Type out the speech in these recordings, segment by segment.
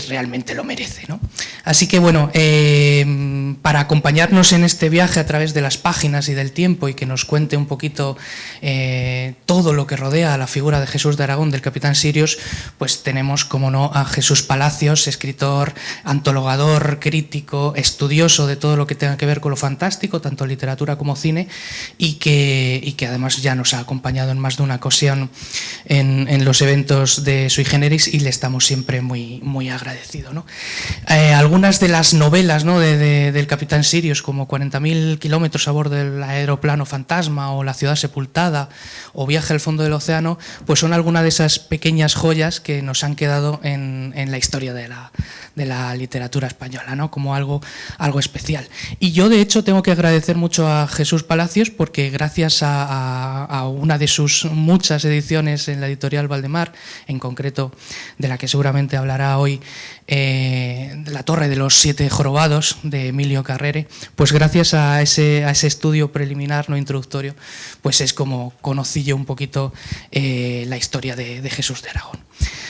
realmente lo merece, ¿no? Así que, bueno, para acompañarnos en este viaje a través de las páginas y del tiempo y que nos cuente un poquito todo lo que rodea a la figura de Jesús de Aragón, del capitán Sirius, pues tenemos, como no, a Jesús Palacios, escritor, antologador, crítico, estudioso de todo lo que tenga que ver con lo fantástico, tanto literatura como cine, y que además ya nos ha acompañado en más de una ocasión en los eventos de Sui Generis, y le estamos siempre muy, muy agradecidos, ¿no? Algunas de las novelas, ¿no?, del capitán Sirius, como 40.000 kilómetros a bordo del aeroplano fantasma, o La ciudad sepultada, o Viaje al fondo del océano, pues son algunas de esas pequeñas joyas que nos han quedado en la historia de la literatura española, ¿no?, como algo especial. Y yo, de hecho, tengo que agradecer mucho a Jesús Palacios, porque gracias a una de sus muchas ediciones en la editorial Valdemar, en concreto de la que seguramente hablará hoy, La torre de los 7 jorobados, de Emilio Carrere, pues gracias a ese estudio preliminar, no introductorio, pues es como conocí yo un poquito la historia de Jesús de Aragón.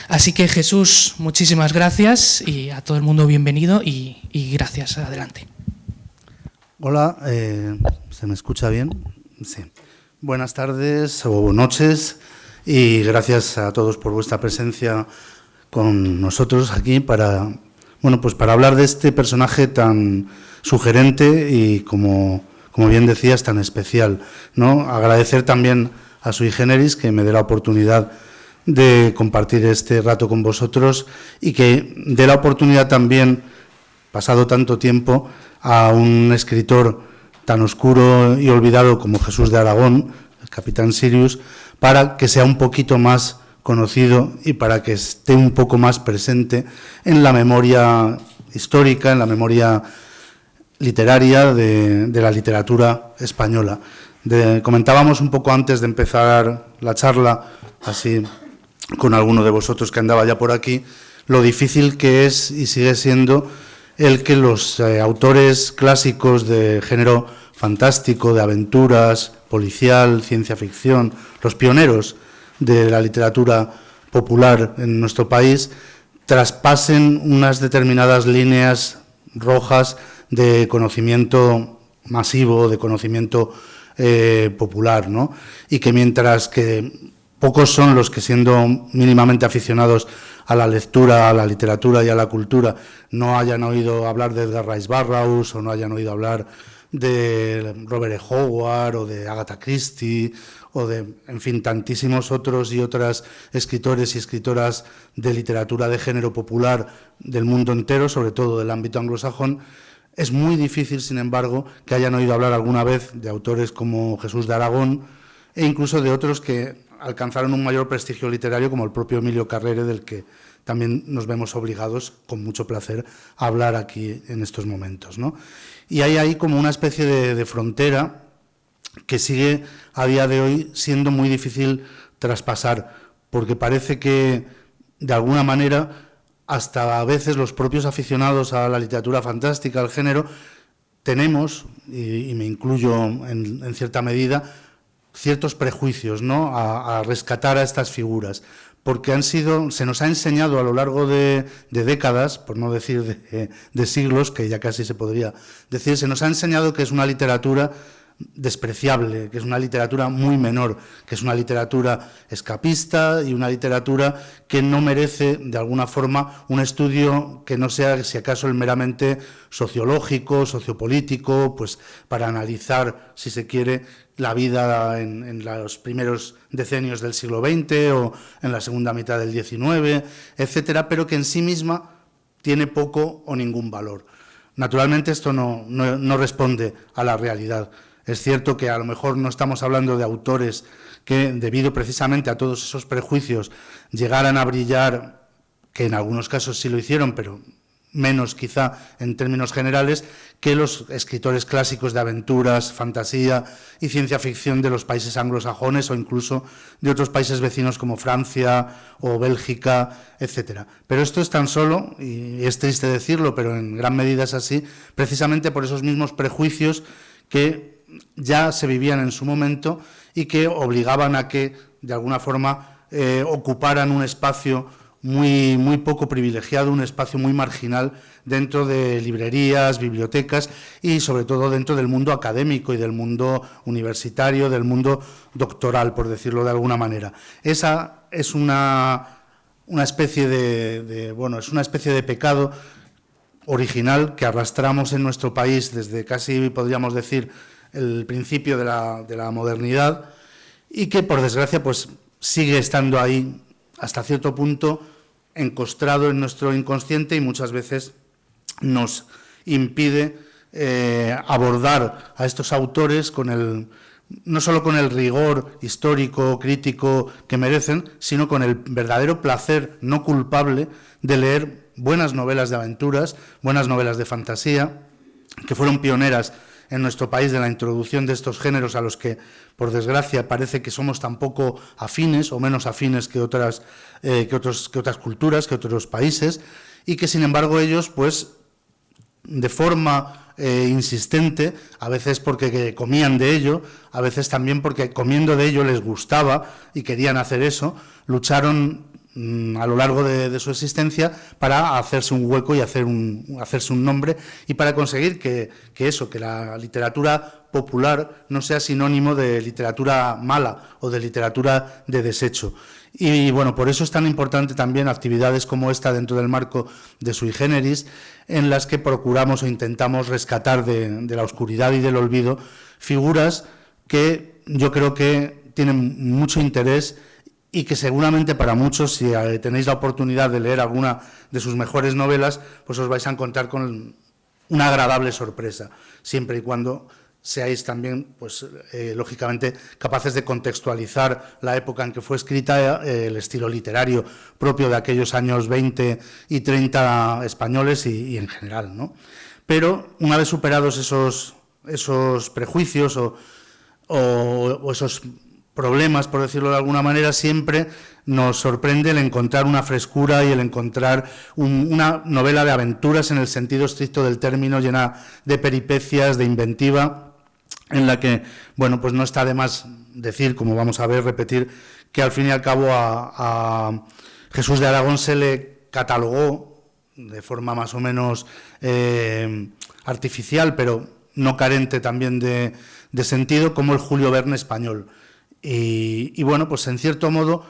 Así que, Jesús, muchísimas gracias, y a todo el mundo bienvenido y gracias. Adelante. Hola, ¿se me escucha bien? Sí. Buenas tardes o noches, y gracias a todos por vuestra presencia con nosotros aquí para hablar de este personaje tan sugerente y, como bien decías, tan especial, ¿no? Agradecer también a Sui Generis que me dé la oportunidad de compartir este rato con vosotros, y que dé la oportunidad también, pasado tanto tiempo, a un escritor tan oscuro y olvidado como Jesús de Aragón, el capitán Sirius, para que sea un poquito más conocido y para que esté un poco más presente en la memoria histórica, en la memoria literaria de la literatura española. Comentábamos un poco antes de empezar la charla, así con alguno de vosotros que andaba ya por aquí, lo difícil que es y sigue siendo el que los autores clásicos de género fantástico, de aventuras, policial, ciencia ficción, los pioneros de la literatura popular en nuestro país, traspasen unas determinadas líneas rojas de conocimiento masivo, de conocimiento popular, ¿no? Y que mientras que pocos son los que, siendo mínimamente aficionados a la lectura, a la literatura y a la cultura, no hayan oído hablar de Edgar Rice Burroughs, o no hayan oído hablar de Robert E. Howard, o de Agatha Christie, o de, en fin, tantísimos otros y otras escritores y escritoras de literatura de género popular del mundo entero, sobre todo del ámbito anglosajón, es muy difícil, sin embargo, que hayan oído hablar alguna vez de autores como Jesús de Aragón, e incluso de otros que alcanzaron un mayor prestigio literario, como el propio Emilio Carrere, del que también nos vemos obligados, con mucho placer, a hablar aquí en estos momentos, ¿no? Y hay ahí como una especie de frontera que sigue a día de hoy siendo muy difícil traspasar, porque parece que, de alguna manera, hasta a veces los propios aficionados a la literatura fantástica, al género, tenemos, y me incluyo en cierta medida, ciertos prejuicios, ¿no?, a rescatar a estas figuras, porque se nos ha enseñado a lo largo de décadas, por no decir de siglos, que ya casi se podría decir, se nos ha enseñado que es una literatura despreciable, que es una literatura muy menor, que es una literatura escapista y una literatura que no merece, de alguna forma, un estudio que no sea, si acaso, el meramente sociológico, sociopolítico, pues para analizar, si se quiere, la vida en los primeros decenios del siglo XX o en la segunda mitad del XIX, etcétera, pero que en sí misma tiene poco o ningún valor. Naturalmente, esto no responde a la realidad. Es cierto que a lo mejor no estamos hablando de autores que, debido precisamente a todos esos prejuicios, llegaran a brillar, que en algunos casos sí lo hicieron, pero menos quizá en términos generales, que los escritores clásicos de aventuras, fantasía y ciencia ficción de los países anglosajones o incluso de otros países vecinos como Francia o Bélgica, etcétera. Pero esto es tan solo, y es triste decirlo, pero en gran medida es así, precisamente por esos mismos prejuicios que ya se vivían en su momento y que obligaban a que, de alguna forma, ocuparan un espacio muy poco privilegiado, un espacio muy marginal dentro de librerías, bibliotecas y sobre todo dentro del mundo académico y del mundo universitario, del mundo doctoral, por decirlo de alguna manera. Esa es una especie es una especie de pecado original que arrastramos en nuestro país desde casi, podríamos decir, el principio de la modernidad y que, por desgracia, pues sigue estando ahí hasta cierto punto encostrado en nuestro inconsciente y muchas veces nos impide abordar a estos autores no solo con el rigor histórico, crítico que merecen, sino con el verdadero placer no culpable de leer buenas novelas de aventuras, buenas novelas de fantasía, que fueron pioneras en nuestro país de la introducción de estos géneros a los que, por desgracia, parece que somos tan poco afines o menos afines que otras culturas, que otros países, y que, sin embargo, ellos, pues, de forma insistente, a veces porque comían de ello, a veces también porque comiendo de ello les gustaba y querían hacer eso, lucharon a lo largo de su existencia para hacerse un hueco y hacerse un nombre y para conseguir que la literatura popular no sea sinónimo de literatura mala o de literatura de desecho. Y bueno, por eso es tan importante también actividades como esta dentro del marco de Sui Generis, en las que procuramos o intentamos rescatar de la oscuridad y del olvido figuras que yo creo que tienen mucho interés y que seguramente para muchos, si tenéis la oportunidad de leer alguna de sus mejores novelas, pues os vais a encontrar con una agradable sorpresa, siempre y cuando seáis también, pues lógicamente, capaces de contextualizar la época en que fue escrita, el estilo literario propio de aquellos años 20 y 30 españoles y en general, ¿no? Pero una vez superados esos prejuicios o esos problemas, por decirlo de alguna manera, siempre nos sorprende el encontrar una frescura y el encontrar una novela de aventuras en el sentido estricto del término, llena de peripecias, de inventiva, en la que, bueno, pues no está de más decir, como vamos a ver, repetir, que al fin y al cabo a Jesús de Aragón se le catalogó de forma más o menos artificial, pero no carente también de sentido, como el Julio Verne español. Y bueno, pues en cierto modo,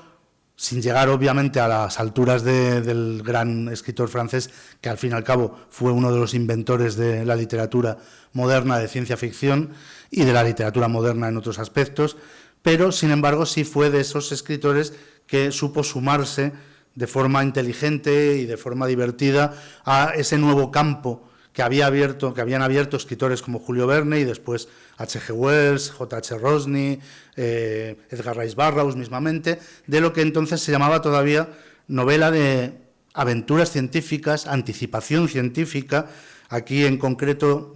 sin llegar obviamente a las alturas del gran escritor francés, que al fin y al cabo fue uno de los inventores de la literatura moderna de ciencia ficción y de la literatura moderna en otros aspectos, pero sin embargo sí fue de esos escritores que supo sumarse de forma inteligente y de forma divertida a ese nuevo campo que habían abierto escritores como Julio Verne y después H.G. Wells, J.H. Rosny, Edgar Rice Burroughs mismamente, de lo que entonces se llamaba todavía novela de aventuras científicas, anticipación científica. Aquí en concreto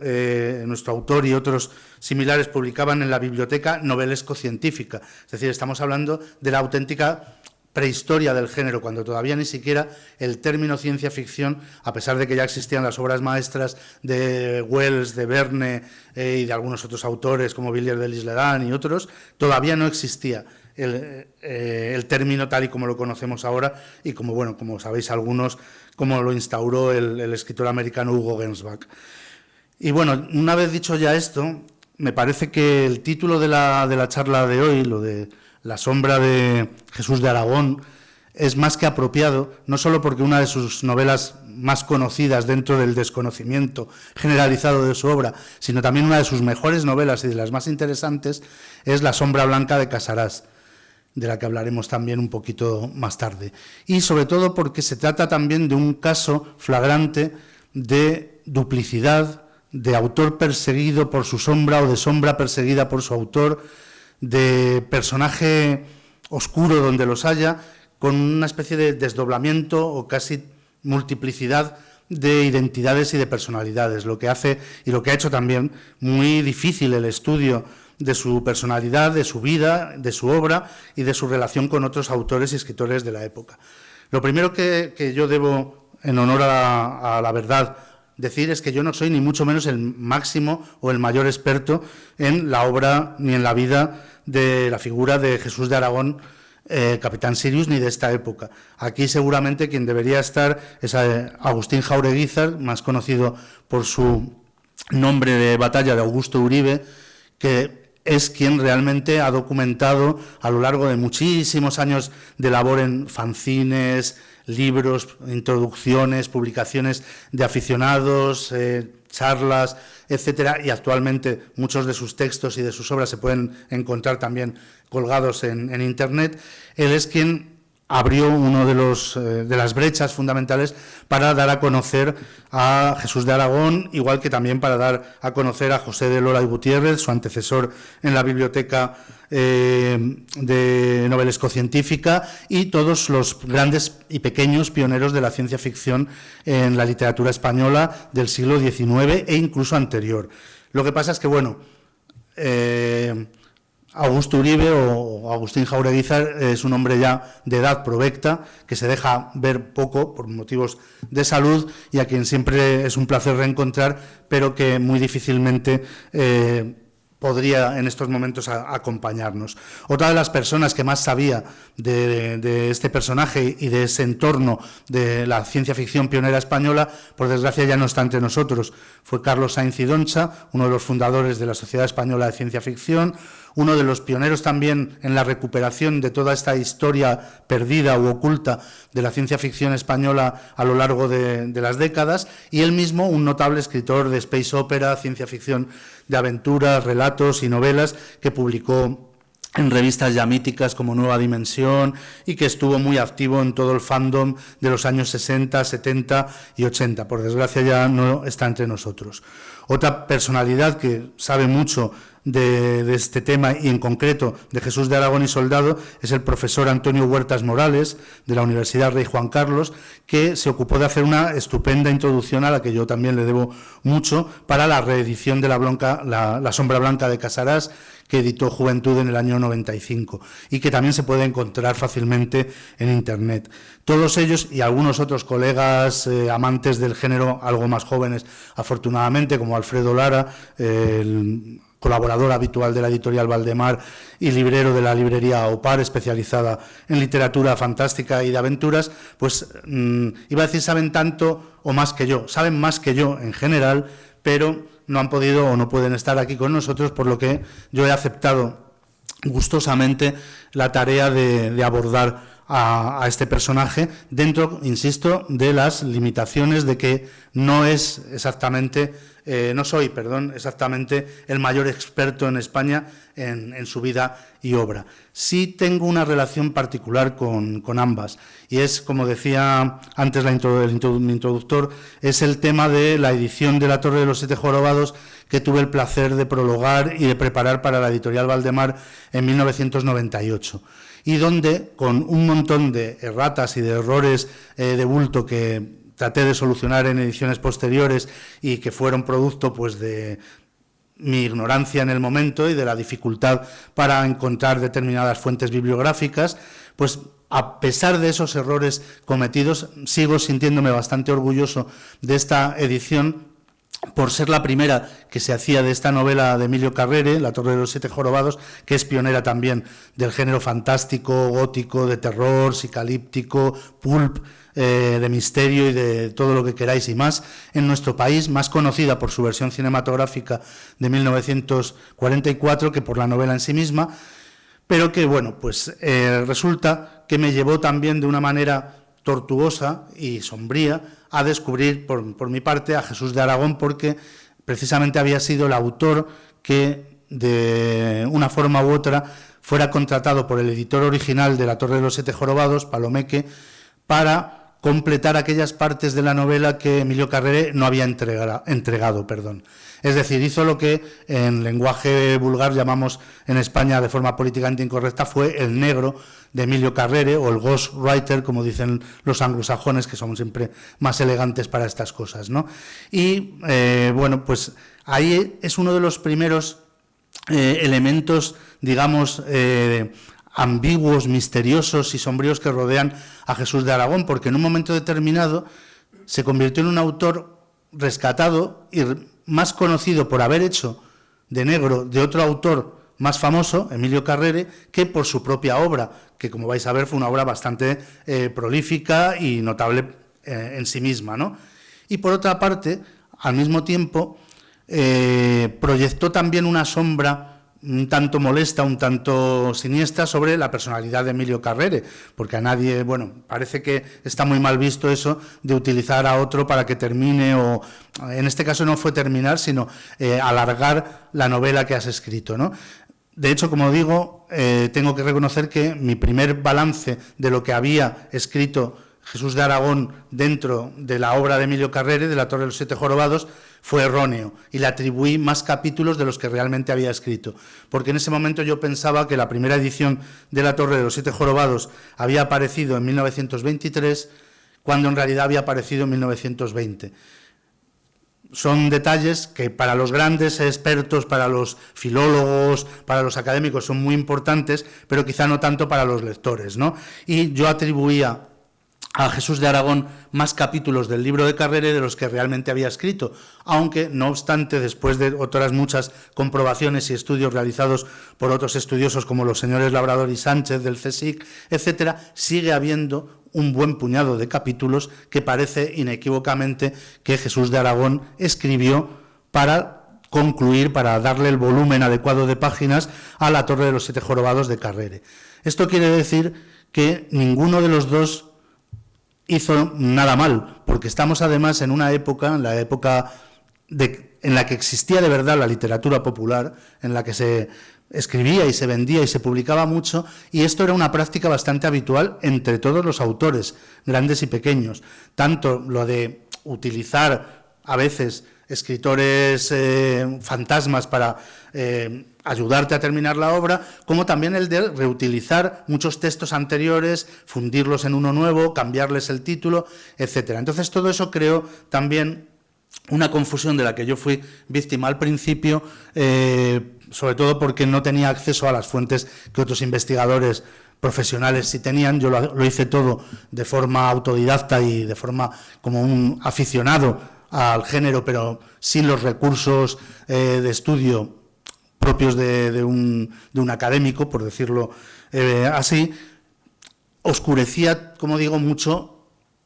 nuestro autor y otros similares publicaban en la biblioteca novelesco-científica, es decir, estamos hablando de la auténtica prehistoria del género, cuando todavía ni siquiera el término ciencia ficción, a pesar de que ya existían las obras maestras de Wells, de Verne y de algunos otros autores como Villiers de L'Isle-Adam y otros, todavía no existía el término tal y como lo conocemos ahora y como, bueno, como sabéis algunos, como lo instauró el escritor americano Hugo Gernsback. Y bueno, una vez dicho ya esto, me parece que el título de la charla de hoy, lo de La sombra de Jesús de Aragón, es más que apropiado, no solo porque una de sus novelas más conocidas dentro del desconocimiento generalizado de su obra, sino también una de sus mejores novelas y de las más interesantes es La sombra blanca de Casarás, de la que hablaremos también un poquito más tarde. Y sobre todo porque se trata también de un caso flagrante de duplicidad, de autor perseguido por su sombra o de sombra perseguida por su autor, de personaje oscuro donde los haya, con una especie de desdoblamiento o casi multiplicidad de identidades y de personalidades, lo que hace y lo que ha hecho también muy difícil el estudio de su personalidad, de su vida, de su obra y de su relación con otros autores y escritores de la época. Lo primero que yo debo, en honor a la verdad, decir es que yo no soy ni mucho menos el máximo o el mayor experto en la obra ni en la vida de la figura de Jesús de Aragón, Capitán Sirius ni de esta época. Aquí seguramente quien debería estar es Agustín Jaureguizar, más conocido por su nombre de batalla de Augusto Uribe, que es quien realmente ha documentado a lo largo de muchísimos años de labor en fanzines, libros, introducciones, publicaciones de aficionados, charlas, etcétera, y actualmente muchos de sus textos y de sus obras se pueden encontrar también colgados en Internet. Él es quien abrió uno de las brechas fundamentales para dar a conocer a Jesús de Aragón, igual que también para dar a conocer a José de Lora y Gutiérrez, su antecesor en la biblioteca de novelesco-científica, y todos los grandes y pequeños pioneros de la ciencia ficción en la literatura española del siglo XIX e incluso anterior. Lo que pasa es que, bueno, Augusto Uribe o Agustín Jaureguizar es un hombre ya de edad provecta, que se deja ver poco por motivos de salud y a quien siempre es un placer reencontrar, pero que muy difícilmente podría en estos momentos acompañarnos. Otra de las personas que más sabía de este personaje y de ese entorno de la ciencia ficción pionera española, por desgracia ya no está entre nosotros, fue Carlos Sainz y Doncha, uno de los fundadores de la Sociedad Española de Ciencia Ficción, uno de los pioneros también en la recuperación de toda esta historia perdida u oculta de la ciencia ficción española a lo largo de las décadas, y él mismo un notable escritor de space opera, ciencia ficción de aventuras, relatos y novelas, que publicó en revistas ya míticas como Nueva Dimensión y que estuvo muy activo en todo el fandom de los años 60, 70 y 80. Por desgracia ya no está entre nosotros. Otra personalidad que sabe mucho de este tema y en concreto de Jesús de Aragón y Soldado es el profesor Antonio Huertas Morales de la Universidad Rey Juan Carlos, que se ocupó de hacer una estupenda introducción a la que yo también le debo mucho para la reedición de la Sombra Blanca de Casarás, que editó Juventud en el año 95 y que también se puede encontrar fácilmente en Internet. Todos ellos y algunos otros colegas amantes del género, algo más jóvenes afortunadamente, como Alfredo Lara, el colaborador habitual de la editorial Valdemar y librero de la librería Opar, especializada en literatura fantástica y de aventuras, pues iba a decir saben tanto o más que yo, saben más que yo en general, pero no han podido o no pueden estar aquí con nosotros, por lo que yo he aceptado gustosamente la tarea de abordar a este personaje dentro, insisto, de las limitaciones de que no es exactamente, no soy exactamente el mayor experto en España en su vida y obra. Sí tengo una relación particular con ambas, y es, como decía antes mi introductor, es el tema de la edición de La Torre de los Siete Jorobados, que tuve el placer de prologar y de preparar para la editorial Valdemar en 1998. Y donde, con un montón de erratas y de errores de bulto que traté de solucionar en ediciones posteriores y que fueron producto pues de mi ignorancia en el momento y de la dificultad para encontrar determinadas fuentes bibliográficas, pues a pesar de esos errores cometidos, sigo sintiéndome bastante orgulloso de esta edición, por ser la primera que se hacía de esta novela de Emilio Carrere, La Torre de los Siete Jorobados, que es pionera también del género fantástico, gótico, de terror, psicalíptico, pulp, de misterio y de todo lo que queráis y más en nuestro país, más conocida por su versión cinematográfica de 1944 que por la novela en sí misma, pero que, bueno, pues resulta que me llevó también de una manera tortuosa y sombría a descubrir por mi parte a Jesús de Aragón, porque precisamente había sido el autor que de una forma u otra fuera contratado por el editor original de La Torre de los Siete Jorobados, Palomeque, para completar aquellas partes de la novela que Emilio Carrere no había entregado. Es decir, hizo lo que en lenguaje vulgar llamamos en España de forma políticamente incorrecta, fue el negro de Emilio Carrere, o el ghostwriter, como dicen los anglosajones, que somos siempre más elegantes para estas cosas, ¿no? Y bueno, pues ahí es uno de los primeros elementos, digamos, ambiguos, misteriosos y sombríos que rodean a Jesús de Aragón, porque en un momento determinado se convirtió en un autor rescatado y más conocido por haber hecho de negro de otro autor más famoso, Emilio Carrere, que por su propia obra, que como vais a ver fue una obra bastante prolífica y notable en sí misma, ¿no? Y por otra parte, al mismo tiempo, proyectó también una sombra un tanto molesta, un tanto siniestra sobre la personalidad de Emilio Carrere, porque a nadie, bueno, parece que está muy mal visto eso de utilizar a otro para que termine, o en este caso no fue terminar, sino alargar la novela que has escrito, ¿no? De hecho, como digo, tengo que reconocer que mi primer balance de lo que había escrito Jesús de Aragón dentro de la obra de Emilio Carrere, de La Torre de los Siete Jorobados, fue erróneo y le atribuí más capítulos de los que realmente había escrito, porque en ese momento yo pensaba que la primera edición de La Torre de los Siete Jorobados había aparecido en 1923, cuando en realidad había aparecido en 1920. Son detalles que para los grandes expertos, para los filólogos, para los académicos son muy importantes, pero quizá no tanto para los lectores, ¿no? Y yo atribuía a Jesús de Aragón más capítulos del libro de Carrere de los que realmente había escrito, aunque, no obstante, después de otras muchas comprobaciones y estudios realizados por otros estudiosos como los señores Labrador y Sánchez del CSIC, etcétera, sigue habiendo un buen puñado de capítulos que parece inequívocamente que Jesús de Aragón escribió para concluir, para darle el volumen adecuado de páginas a La Torre de los Siete Jorobados de Carrere. Esto quiere decir que ninguno de los dos hizo nada mal, porque estamos además en una época, en la época en la que existía de verdad la literatura popular, en la que se escribía y se vendía y se publicaba mucho, y esto era una práctica bastante habitual entre todos los autores, grandes y pequeños, tanto lo de utilizar a veces escritores fantasmas para ayudarte a terminar la obra, como también el de reutilizar muchos textos anteriores, fundirlos en uno nuevo, cambiarles el título, etcétera. Entonces todo eso creó también una confusión de la que yo fui víctima al principio, sobre todo porque no tenía acceso a las fuentes que otros investigadores profesionales sí tenían. Yo lo hice todo de forma autodidacta y de forma como un aficionado al género, pero sin los recursos de estudio propios de un académico, por decirlo así. Oscurecía, como digo, mucho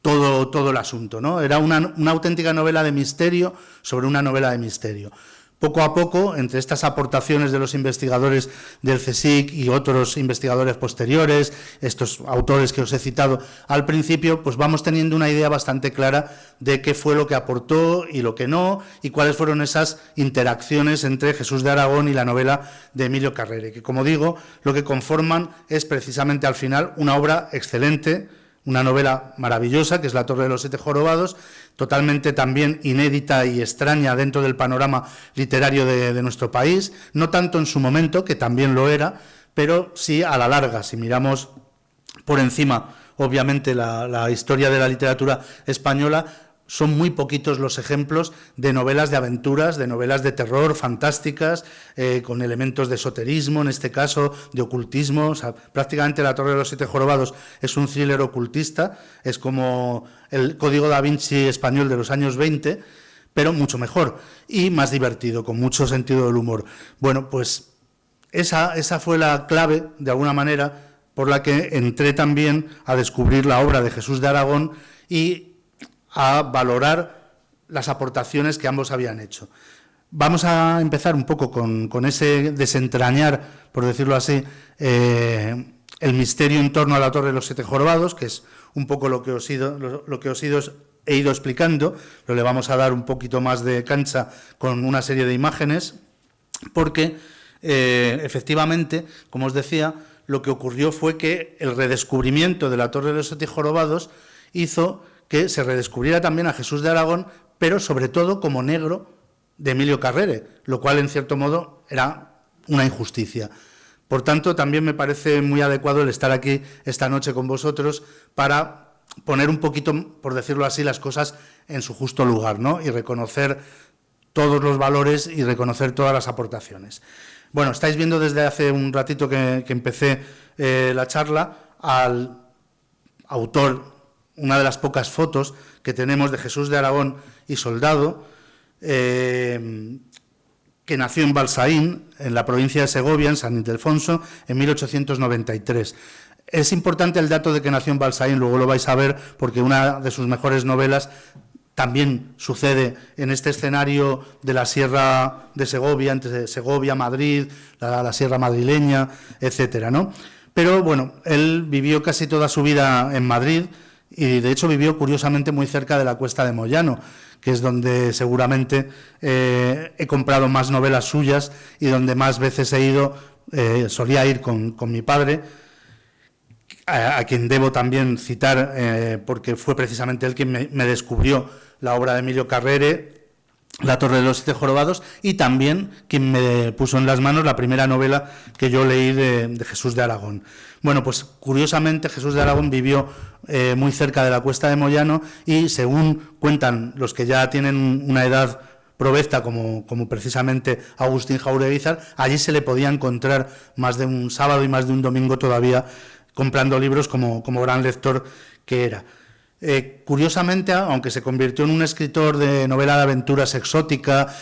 todo el asunto, ¿no? Era una auténtica novela de misterio sobre una novela de misterio. Poco a poco, entre estas aportaciones de los investigadores del CSIC y otros investigadores posteriores, estos autores que os he citado al principio, pues vamos teniendo una idea bastante clara de qué fue lo que aportó y lo que no, y cuáles fueron esas interacciones entre Jesús de Aragón y la novela de Emilio Carrere, que, como digo, lo que conforman es precisamente al final una obra excelente, una novela maravillosa, que es La Torre de los Siete Jorobados, totalmente también inédita y extraña dentro del panorama literario de nuestro país, no tanto en su momento, que también lo era, pero sí a la larga. Si miramos por encima, obviamente, la historia de la literatura española, son muy poquitos los ejemplos de novelas de aventuras, de novelas de terror fantásticas, con elementos de esoterismo, en este caso, de ocultismo. O sea, prácticamente La Torre de los Siete Jorobados es un thriller ocultista, es como el Código da Vinci español de los años 20, pero mucho mejor y más divertido, con mucho sentido del humor. Bueno, pues esa fue la clave, de alguna manera, por la que entré también a descubrir la obra de Jesús de Aragón y a valorar las aportaciones que ambos habían hecho. Vamos a empezar un poco con ese desentrañar, por decirlo así, el misterio en torno a La Torre de los Siete Jorobados, que es un poco lo que os he ido explicando, pero le vamos a dar un poquito más de cancha con una serie de imágenes, porque efectivamente, como os decía, lo que ocurrió fue que el redescubrimiento de La Torre de los Siete Jorobados hizo que se redescubriera también a Jesús de Aragón, pero sobre todo como negro de Emilio Carrere, lo cual en cierto modo era una injusticia. Por tanto, también me parece muy adecuado el estar aquí esta noche con vosotros para poner un poquito, por decirlo así, las cosas en su justo lugar, ¿no? Y reconocer todos los valores y reconocer todas las aportaciones. Bueno, estáis viendo desde hace un ratito que empecé la charla al autor, una de las pocas fotos que tenemos de Jesús de Aragón y Soldado, que que nació en Balsaín, en la provincia de Segovia, en San Ildefonso, en 1893. Es importante el dato de que nació en Balsaín, luego lo vais a ver, porque una de sus mejores novelas también sucede en este escenario de la Sierra de Segovia, entre Segovia, Madrid, la Sierra madrileña, etcétera, ¿no? Pero bueno, él vivió casi toda su vida en Madrid y de hecho vivió curiosamente muy cerca de la Cuesta de Moyano, que es donde seguramente he comprado más novelas suyas y donde más veces he ido, solía ir con mi padre, a quien debo también citar, porque fue precisamente él quien me descubrió la obra de Emilio Carrere, La Torre de los Siete Jorobados, y también quien me puso en las manos la primera novela que yo leí de Jesús de Aragón. Bueno, pues curiosamente Jesús de Aragón vivió muy cerca de la Cuesta de Moyano y, según cuentan los que ya tienen una edad provecta, como precisamente Agustín Jaureguizar, allí se le podía encontrar más de un sábado y más de un domingo todavía comprando libros como gran lector que era. Curiosamente, aunque se convirtió en un escritor de novela de aventuras exótica,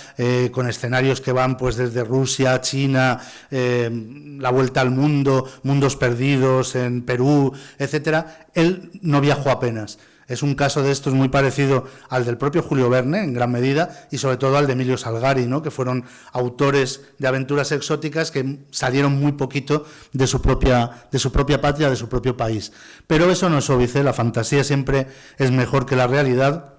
con escenarios que van pues desde Rusia, China, la vuelta al mundo, mundos perdidos en Perú, etcétera, él no viajó apenas. Es un caso de estos muy parecido al del propio Julio Verne, en gran medida, y sobre todo al de Emilio Salgari, ¿no?, que fueron autores de aventuras exóticas que salieron muy poquito de su propia patria, de su propio país. Pero eso no es óbice, la fantasía siempre es mejor que la realidad,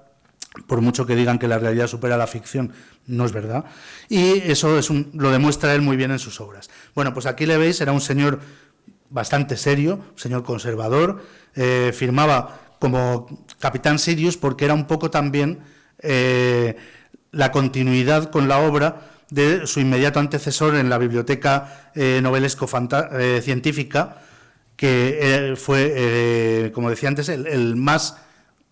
por mucho que digan que la realidad supera la ficción, no es verdad. Y eso lo demuestra él muy bien en sus obras. Bueno, pues aquí le veis, era un señor bastante serio, un señor conservador, firmaba como Capitán Sirius porque era un poco también la continuidad con la obra de su inmediato antecesor en la biblioteca novelesco-científica, que fue, como decía antes, el más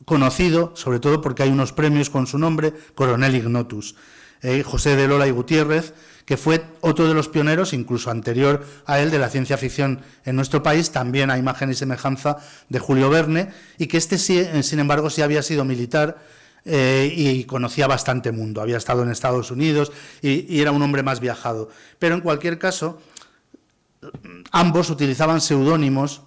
conocido, sobre todo porque hay unos premios con su nombre, Coronel Ignotus. José de Lola y Gutiérrez, que fue otro de los pioneros, incluso anterior a él, de la ciencia ficción en nuestro país, también a imagen y semejanza de Julio Verne, y que sin embargo, sí había sido militar y conocía bastante mundo, había estado en Estados Unidos y era un hombre más viajado. Pero en cualquier caso, ambos utilizaban seudónimos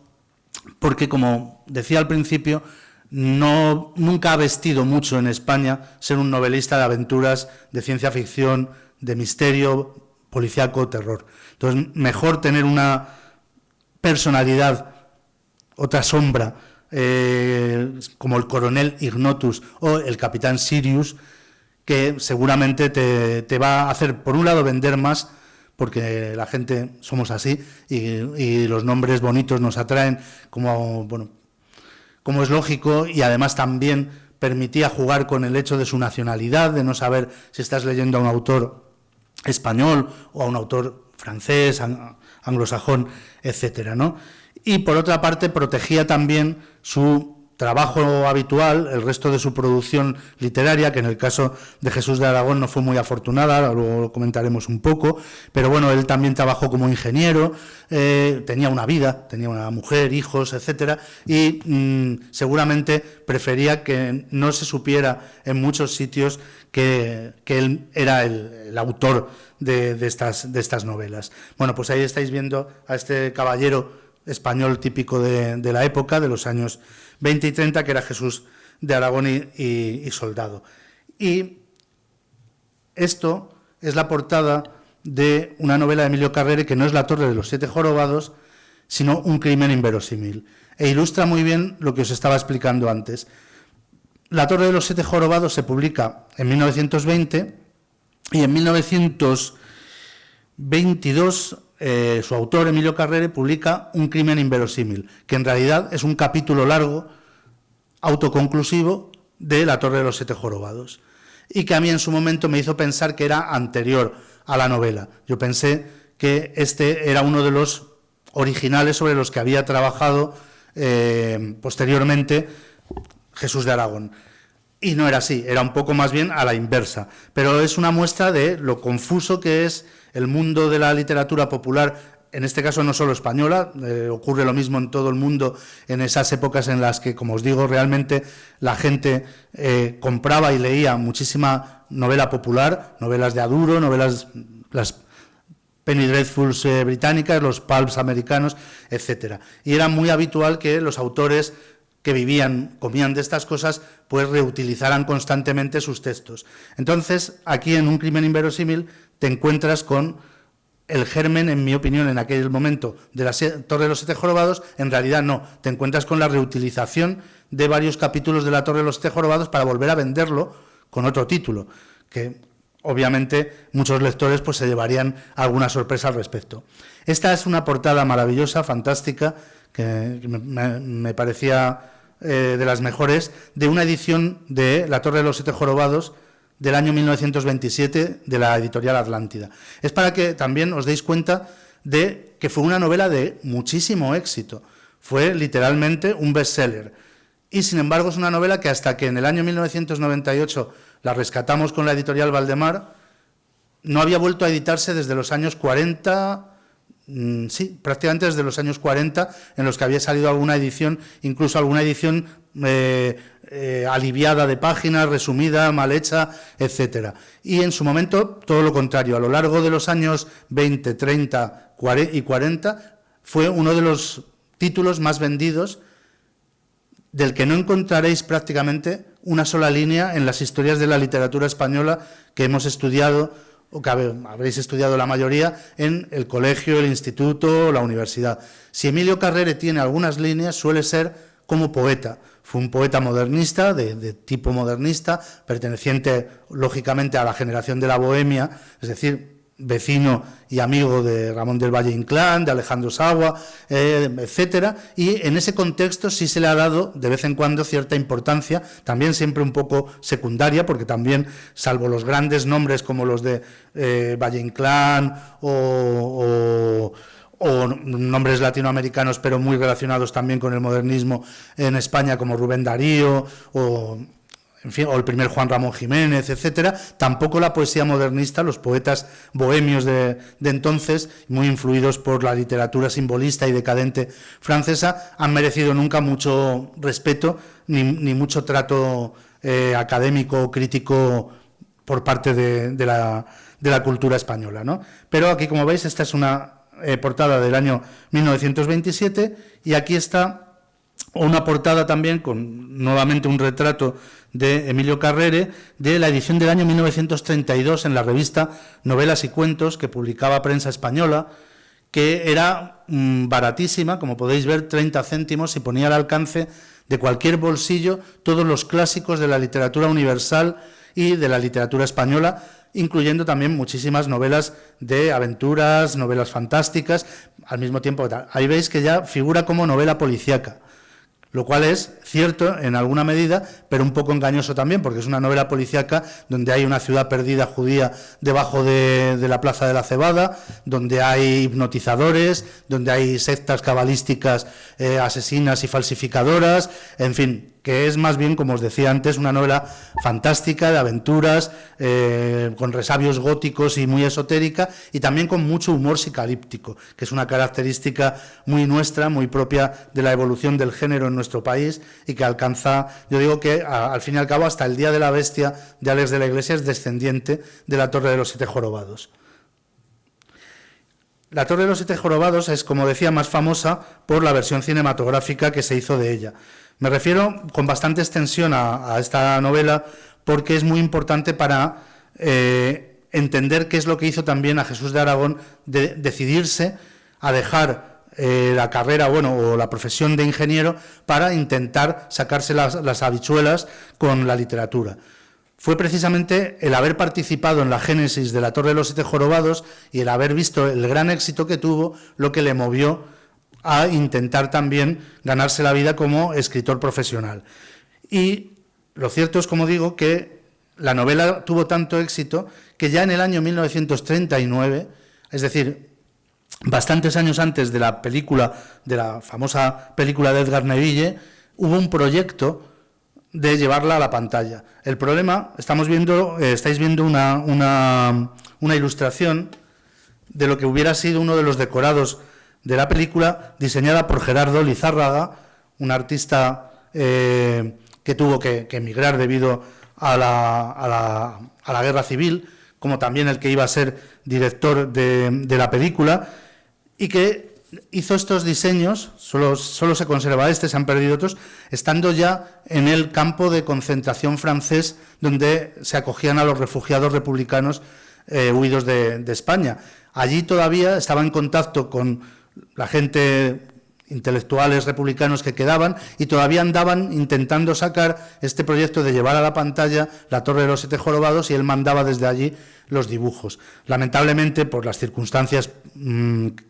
porque, como decía al principio, nunca ha vestido mucho en España ser un novelista de aventuras, de ciencia ficción, de misterio, policíaco, terror. Entonces, mejor tener una personalidad, otra sombra, como el Coronel Ignotus o el Capitán Sirius, que seguramente te va a hacer, por un lado, vender más, porque la gente somos así y los nombres bonitos nos atraen, como es lógico, y además también permitía jugar con el hecho de su nacionalidad, de no saber si estás leyendo a un autor español o a un autor francés, anglosajón, etcétera, ¿no? Y por otra parte protegía también su trabajo habitual, el resto de su producción literaria, que en el caso de Jesús de Aragón no fue muy afortunada, luego lo comentaremos un poco, pero bueno, él también trabajó como ingeniero, tenía una vida, tenía una mujer, hijos, etcétera, y seguramente prefería que no se supiera en muchos sitios que él era el autor de estas novelas. Bueno, pues ahí estáis viendo a este caballero español típico de la época, de los años 20 y 30, que era Jesús de Aragón y Soldado. Y esto es la portada de una novela de Emilio Carrere, que no es La Torre de los Siete Jorobados, sino Un crimen inverosímil. E ilustra muy bien lo que os estaba explicando antes. La Torre de los Siete Jorobados se publica en 1920 y en 1922 su autor, Emilio Carrere, publica Un crimen inverosímil, que en realidad es un capítulo largo, autoconclusivo, de La Torre de los Siete Jorobados, y que a mí en su momento me hizo pensar que era anterior a la novela. Yo pensé que este era uno de los originales sobre los que había trabajado posteriormente Jesús de Aragón. Y no era así, era un poco más bien a la inversa, pero es una muestra de lo confuso que es el mundo de la literatura popular, en este caso no solo española, ocurre lo mismo en todo el mundo en esas épocas en las que, como os digo, realmente la gente compraba y leía muchísima novela popular, novelas de Aduro, novelas las Penny Dreadfuls británicas, los pulps americanos, etcétera. Y era muy habitual que los autores que comían de estas cosas, pues reutilizaran constantemente sus textos. Entonces, aquí en Un crimen inverosímil te encuentras con el germen, en mi opinión, en aquel momento, de la Torre de los Siete Jorobados. En realidad no, te encuentras con la reutilización de varios capítulos de la Torre de los Siete Jorobados para volver a venderlo con otro título, que obviamente muchos lectores pues se llevarían alguna sorpresa al respecto. Esta es una portada maravillosa, fantástica, que me parecía de las mejores, de una edición de La Torre de los Siete Jorobados del año 1927 de la editorial Atlántida. Es para que también os deis cuenta de que fue una novela de muchísimo éxito. Fue literalmente un bestseller. Y sin embargo es una novela que hasta que en el año 1998 la rescatamos con la editorial Valdemar, no había vuelto a editarse desde los años 40, sí, prácticamente desde los años 40, en los que había salido alguna edición, incluso alguna edición aliviada de páginas, resumida, mal hecha, etcétera. Y en su momento, todo lo contrario, a lo largo de los años 20, 30 y 40, fue uno de los títulos más vendidos, del que no encontraréis prácticamente una sola línea en las historias de la literatura española que hemos estudiado, o que habréis estudiado la mayoría, en el colegio, el instituto, la universidad. Si Emilio Carrere tiene algunas líneas, suele ser como poeta. Fue un poeta modernista, de tipo modernista, perteneciente, lógicamente, a la generación de la Bohemia, es decir, vecino y amigo de Ramón del Valle Inclán, de Alejandro Sagua, etcétera, y en ese contexto sí se le ha dado de vez en cuando cierta importancia, también siempre un poco secundaria, porque también, salvo los grandes nombres como los de Valle Inclán o nombres latinoamericanos, pero muy relacionados también con el modernismo en España, como Rubén Darío en fin, o el primer Juan Ramón Jiménez, etcétera, tampoco la poesía modernista, los poetas bohemios de entonces, muy influidos por la literatura simbolista y decadente francesa, han merecido nunca mucho respeto ni mucho trato académico o crítico por parte de la cultura española, ¿no? Pero aquí, como veis, esta es una portada del año 1927 y aquí está una portada también con nuevamente un retrato de Emilio Carrere de la edición del año 1932 en la revista Novelas y Cuentos que publicaba Prensa Española, que era baratísima, como podéis ver, 30 céntimos, y ponía al alcance de cualquier bolsillo todos los clásicos de la literatura universal y de la literatura española, incluyendo también muchísimas novelas de aventuras, novelas fantásticas, al mismo tiempo. Ahí veis que ya figura como novela policíaca, lo cual es cierto en alguna medida, pero un poco engañoso también, porque es una novela policíaca donde hay una ciudad perdida judía debajo de la Plaza de la Cebada, donde hay hipnotizadores, donde hay sectas cabalísticas asesinas y falsificadoras, en fin, que es más bien, como os decía antes, una novela fantástica, de aventuras, con resabios góticos y muy esotérica, y también con mucho humor psicalíptico, que es una característica muy nuestra, muy propia de la evolución del género en nuestro país, y que alcanza, yo digo que al fin y al cabo, hasta el Día de la Bestia de Alex de la Iglesia es descendiente de la Torre de los Siete Jorobados. La Torre de los Siete Jorobados es, como decía, más famosa por la versión cinematográfica que se hizo de ella. Me refiero con bastante extensión a esta novela porque es muy importante para entender qué es lo que hizo también a Jesús de Aragón de decidirse a dejar la carrera, o la profesión de ingeniero para intentar sacarse las habichuelas con la literatura. Fue precisamente el haber participado en la génesis de la Torre de los Siete Jorobados y el haber visto el gran éxito que tuvo lo que le movió a intentar también ganarse la vida como escritor profesional. Y lo cierto es, como digo, que la novela tuvo tanto éxito que ya en el año 1939, es decir, bastantes años antes de la película, de la famosa película de Edgar Neville, hubo un proyecto de llevarla a la pantalla. El problema, estáis viendo una ilustración de lo que hubiera sido uno de los decorados de la película, diseñada por Gerardo Lizárraga, un artista que tuvo que emigrar debido a la guerra civil, como también el que iba a ser director de la película, y que hizo estos diseños, solo se conserva este, se han perdido otros, estando ya en el campo de concentración francés, donde se acogían a los refugiados republicanos huidos de España. Allí todavía estaba en contacto con la gente, intelectuales republicanos que quedaban, y todavía andaban intentando sacar este proyecto de llevar a la pantalla La Torre de los Siete Jorobados, y él mandaba desde allí los dibujos. Lamentablemente, por las circunstancias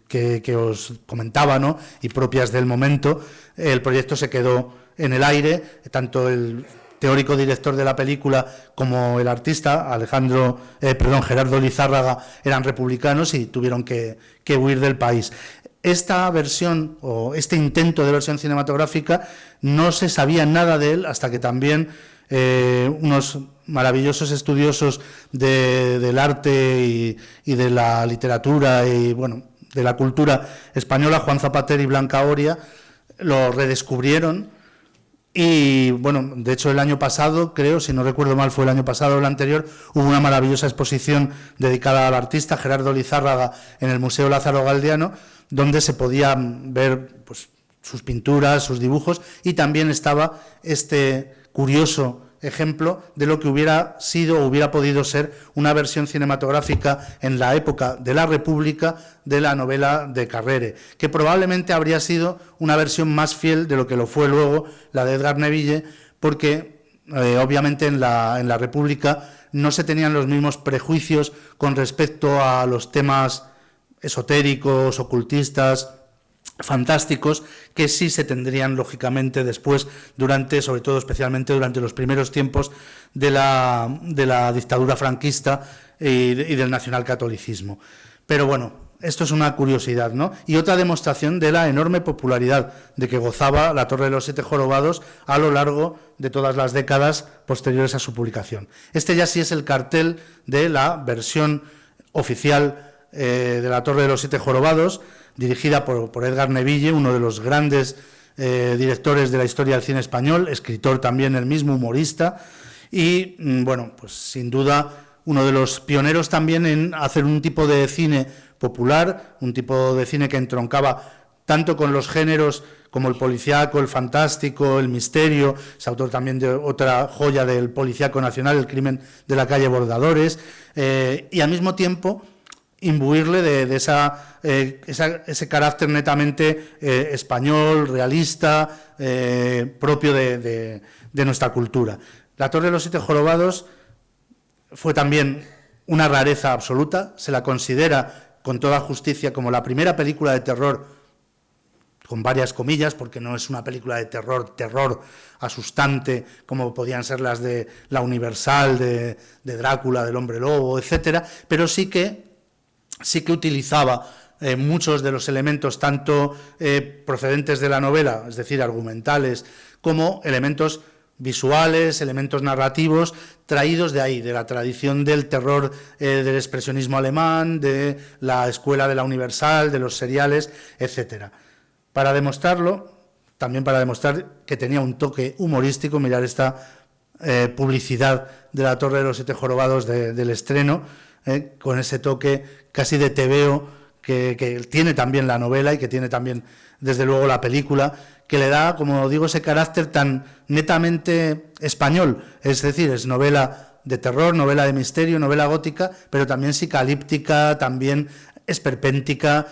que os comentaba, ¿no?, y propias del momento, el proyecto se quedó en el aire. Tanto el teórico director de la película como el artista, Gerardo Lizárraga, eran republicanos y tuvieron que huir del país. Esta versión, o este intento de versión cinematográfica, no se sabía nada de él hasta que también unos maravillosos estudiosos del arte y de la literatura y, bueno, de la cultura española, Juan Zapater y Blanca Oria, lo redescubrieron. Y bueno, de hecho el año pasado, creo, si no recuerdo mal, fue el año pasado o el anterior, hubo una maravillosa exposición dedicada al artista Gerardo Lizárraga en el Museo Lázaro Galdiano, donde se podían ver, pues, sus pinturas, sus dibujos, y también estaba este curioso ejemplo de lo que hubiera sido o hubiera podido ser una versión cinematográfica en la época de la República de la novela de Carrere, que probablemente habría sido una versión más fiel de lo que lo fue luego la de Edgar Neville, porque obviamente en la República no se tenían los mismos prejuicios con respecto a los temas esotéricos, ocultistas, fantásticos, que sí se tendrían lógicamente después, sobre todo especialmente durante los primeros tiempos de la dictadura franquista y del nacionalcatolicismo. Pero bueno, esto es una curiosidad, ¿no? Y otra demostración de la enorme popularidad de que gozaba La Torre de los Siete Jorobados a lo largo de todas las décadas posteriores a su publicación. Este ya sí es el cartel de la versión oficial de La Torre de los Siete Jorobados, dirigida por Edgar Neville, uno de los grandes directores de la historia del cine español, escritor también el mismo, humorista, y bueno, pues sin duda uno de los pioneros también en hacer un tipo de cine popular, un tipo de cine que entroncaba tanto con los géneros como el policíaco, el fantástico, el misterio. Es autor también de otra joya del policíaco nacional, El crimen de la calle Bordadores, y al mismo tiempo imbuirle de ese carácter netamente español, realista, propio de nuestra cultura. La Torre de los Siete Jorobados fue también una rareza absoluta, se la considera con toda justicia como la primera película de terror, con varias comillas, porque no es una película de terror asustante, como podían ser las de La Universal, de Drácula, del Hombre Lobo, etcétera, pero sí que utilizaba muchos de los elementos, tanto procedentes de la novela, es decir, argumentales, como elementos visuales, elementos narrativos, traídos de ahí, de la tradición del terror, del expresionismo alemán, de la escuela de la Universal, de los seriales, etcétera. Para demostrarlo, también para demostrar que tenía un toque humorístico, mirar esta publicidad de La Torre de los Siete Jorobados del estreno, con ese toque casi de tebeo que tiene también la novela y que tiene también, desde luego, la película, que le da, como digo, ese carácter tan netamente español. Es decir, es novela de terror, novela de misterio, novela gótica, pero también psicalíptica, también esperpéntica.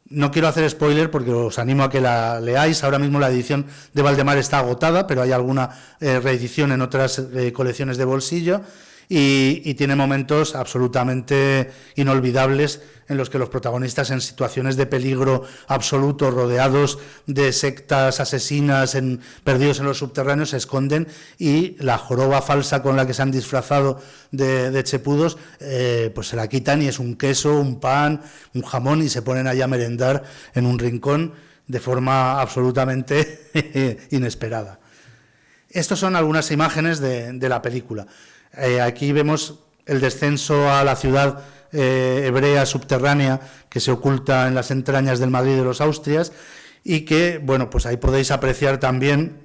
No quiero hacer spoiler porque os animo a que la leáis. Ahora mismo la edición de Valdemar está agotada, pero hay alguna reedición en otras colecciones de bolsillo. Y tiene momentos absolutamente inolvidables en los que los protagonistas, en situaciones de peligro absoluto, rodeados de sectas asesinas, perdidos en los subterráneos, se esconden, y la joroba falsa con la que se han disfrazado de chepudos, pues se la quitan y es un queso, un pan, un jamón, y se ponen allá a merendar en un rincón de forma absolutamente inesperada. Estas son algunas imágenes de la película. Aquí vemos el descenso a la ciudad hebrea subterránea que se oculta en las entrañas del Madrid de los Austrias, y que, bueno, pues ahí podéis apreciar también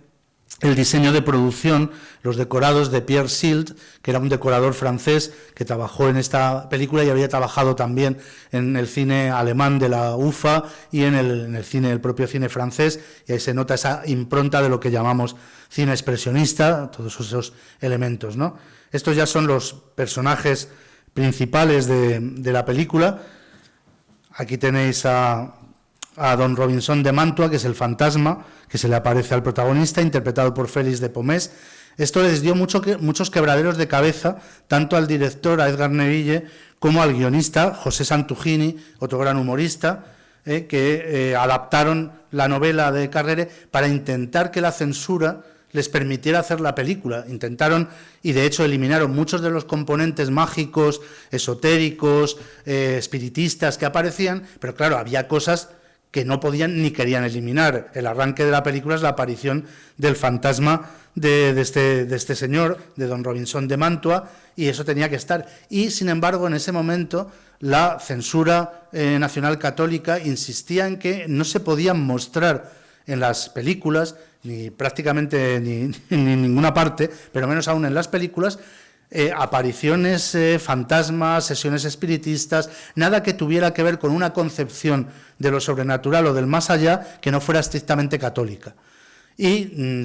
el diseño de producción, los decorados de Pierre Silt, que era un decorador francés que trabajó en esta película y había trabajado también en el cine alemán de la UFA y en el propio cine francés, y ahí se nota esa impronta de lo que llamamos cine expresionista, todos esos elementos, ¿no? Estos ya son los personajes principales de la película. Aquí tenéis a don Robinson de Mantua, que es el fantasma que se le aparece al protagonista, interpretado por Félix de Pomés. Esto les dio muchos quebraderos de cabeza, tanto al director, a Edgar Neville, como al guionista, José Santugini, otro gran humorista, que adaptaron la novela de Carrere para intentar que la censura les permitiera hacer la película. Intentaron, y de hecho eliminaron muchos de los componentes mágicos, esotéricos, espiritistas que aparecían, pero claro, había cosas que no podían ni querían eliminar. El arranque de la película es la aparición del fantasma de este señor, de don Robinson de Mantua, y eso tenía que estar. Y, sin embargo, en ese momento, la censura nacional católica insistía en que no se podían mostrar en las películas, ni prácticamente ni en ninguna parte, pero menos aún en las películas, apariciones, fantasmas, sesiones espiritistas, nada que tuviera que ver con una concepción de lo sobrenatural o del más allá que no fuera estrictamente católica. Y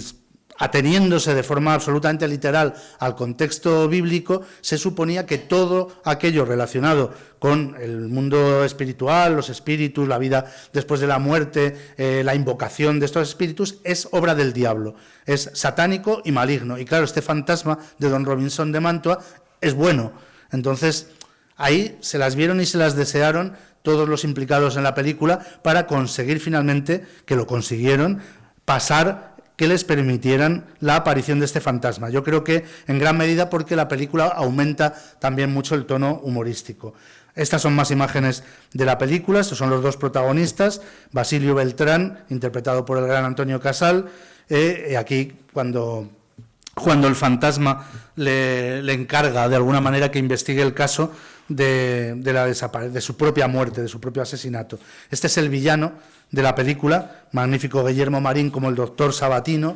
ateniéndose de forma absolutamente literal al contexto bíblico, se suponía que todo aquello relacionado con el mundo espiritual, los espíritus, la vida después de la muerte, la invocación de estos espíritus, es obra del diablo, es satánico y maligno. Y claro, este fantasma de don Robinson de Mantua es bueno. Entonces, ahí se las vieron y se las desearon todos los implicados en la película para conseguir finalmente, que lo consiguieron, pasar que les permitieran la aparición de este fantasma. Yo creo que en gran medida porque la película aumenta también mucho el tono humorístico. Estas son más imágenes de la película, estos son los dos protagonistas, Basilio Beltrán, interpretado por el gran Antonio Casal, aquí cuando el fantasma le encarga de alguna manera que investigue el caso de su propia muerte, de su propio asesinato. Este es el villano de la película, magnífico Guillermo Marín como el doctor Sabatino,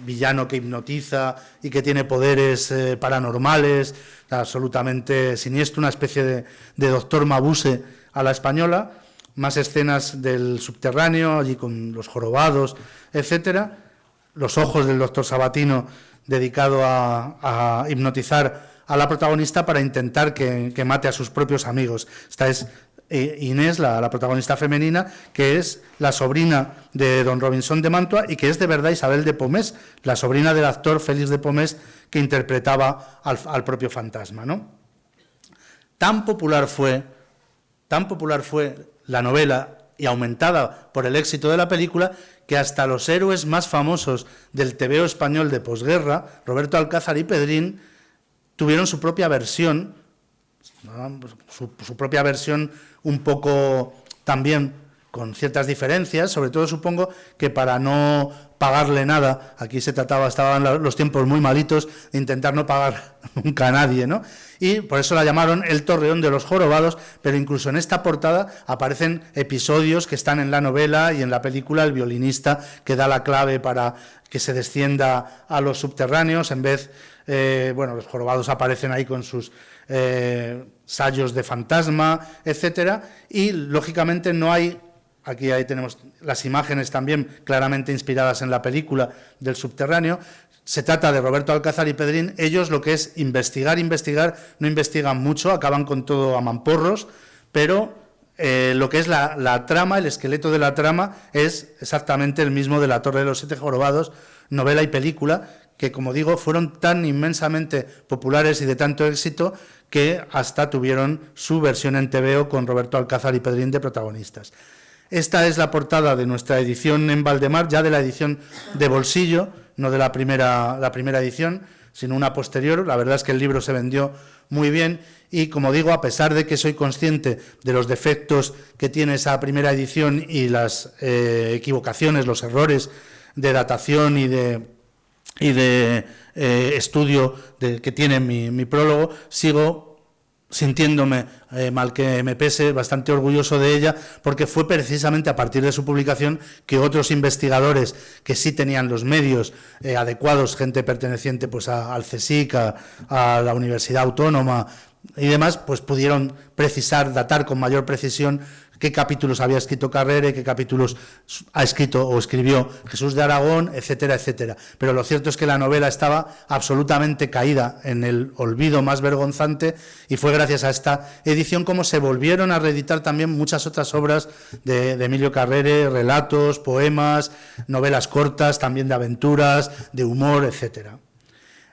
villano que hipnotiza y que tiene poderes paranormales, absolutamente siniestro, una especie de doctor Mabuse a la española. Más escenas del subterráneo, allí con los jorobados, etcétera. Los ojos del doctor Sabatino dedicado a hipnotizar a la protagonista para intentar que mate a sus propios amigos. Esta es Inés, la protagonista femenina, que es la sobrina de don Robinson de Mantua y que es de verdad Isabel de Pomés, la sobrina del actor Félix de Pomés que interpretaba al propio fantasma, ¿no? Tan popular fue la novela y aumentada por el éxito de la película que hasta los héroes más famosos del tebeo español de posguerra, Roberto Alcázar y Pedrín, tuvieron su propia versión, su propia versión un poco también con ciertas diferencias, sobre todo supongo que para no pagarle nada, aquí estaban los tiempos muy malitos de intentar no pagar nunca a nadie, ¿no? Y por eso la llamaron El Torreón de los Jorobados, pero incluso en esta portada aparecen episodios que están en la novela y en la película, el violinista que da la clave para que se descienda a los subterráneos, en vez, los jorobados aparecen ahí con sus sayos de fantasma, etcétera, y lógicamente no hay. Aquí ahí tenemos las imágenes también claramente inspiradas en la película del subterráneo. Se trata de Roberto Alcázar y Pedrín. Ellos lo que es investigar, no investigan mucho, acaban con todo a mamporros, pero lo que es la trama, el esqueleto de la trama, es exactamente el mismo de La Torre de los Siete Jorobados, novela y película, que, como digo, fueron tan inmensamente populares y de tanto éxito que hasta tuvieron su versión en TVO con Roberto Alcázar y Pedrín de protagonistas. Esta es la portada de nuestra edición en Valdemar, ya de la edición de bolsillo, no de la primera edición, sino una posterior. La verdad es que el libro se vendió muy bien y, como digo, a pesar de que soy consciente de los defectos que tiene esa primera edición y las equivocaciones, los errores de datación y de estudio que tiene mi prólogo, sigo sintiéndome, mal que me pese, bastante orgulloso de ella, porque fue precisamente a partir de su publicación que otros investigadores que sí tenían los medios adecuados, gente perteneciente pues al CSIC, a la Universidad Autónoma y demás, pues pudieron precisar, datar con mayor precisión qué capítulos había escrito Carrere, qué capítulos ha escrito o escribió Jesús de Aragón, etcétera, etcétera. Pero lo cierto es que la novela estaba absolutamente caída en el olvido más vergonzante, y fue gracias a esta edición como se volvieron a reeditar también muchas otras obras de Emilio Carrere, relatos, poemas, novelas cortas, también de aventuras, de humor, etcétera.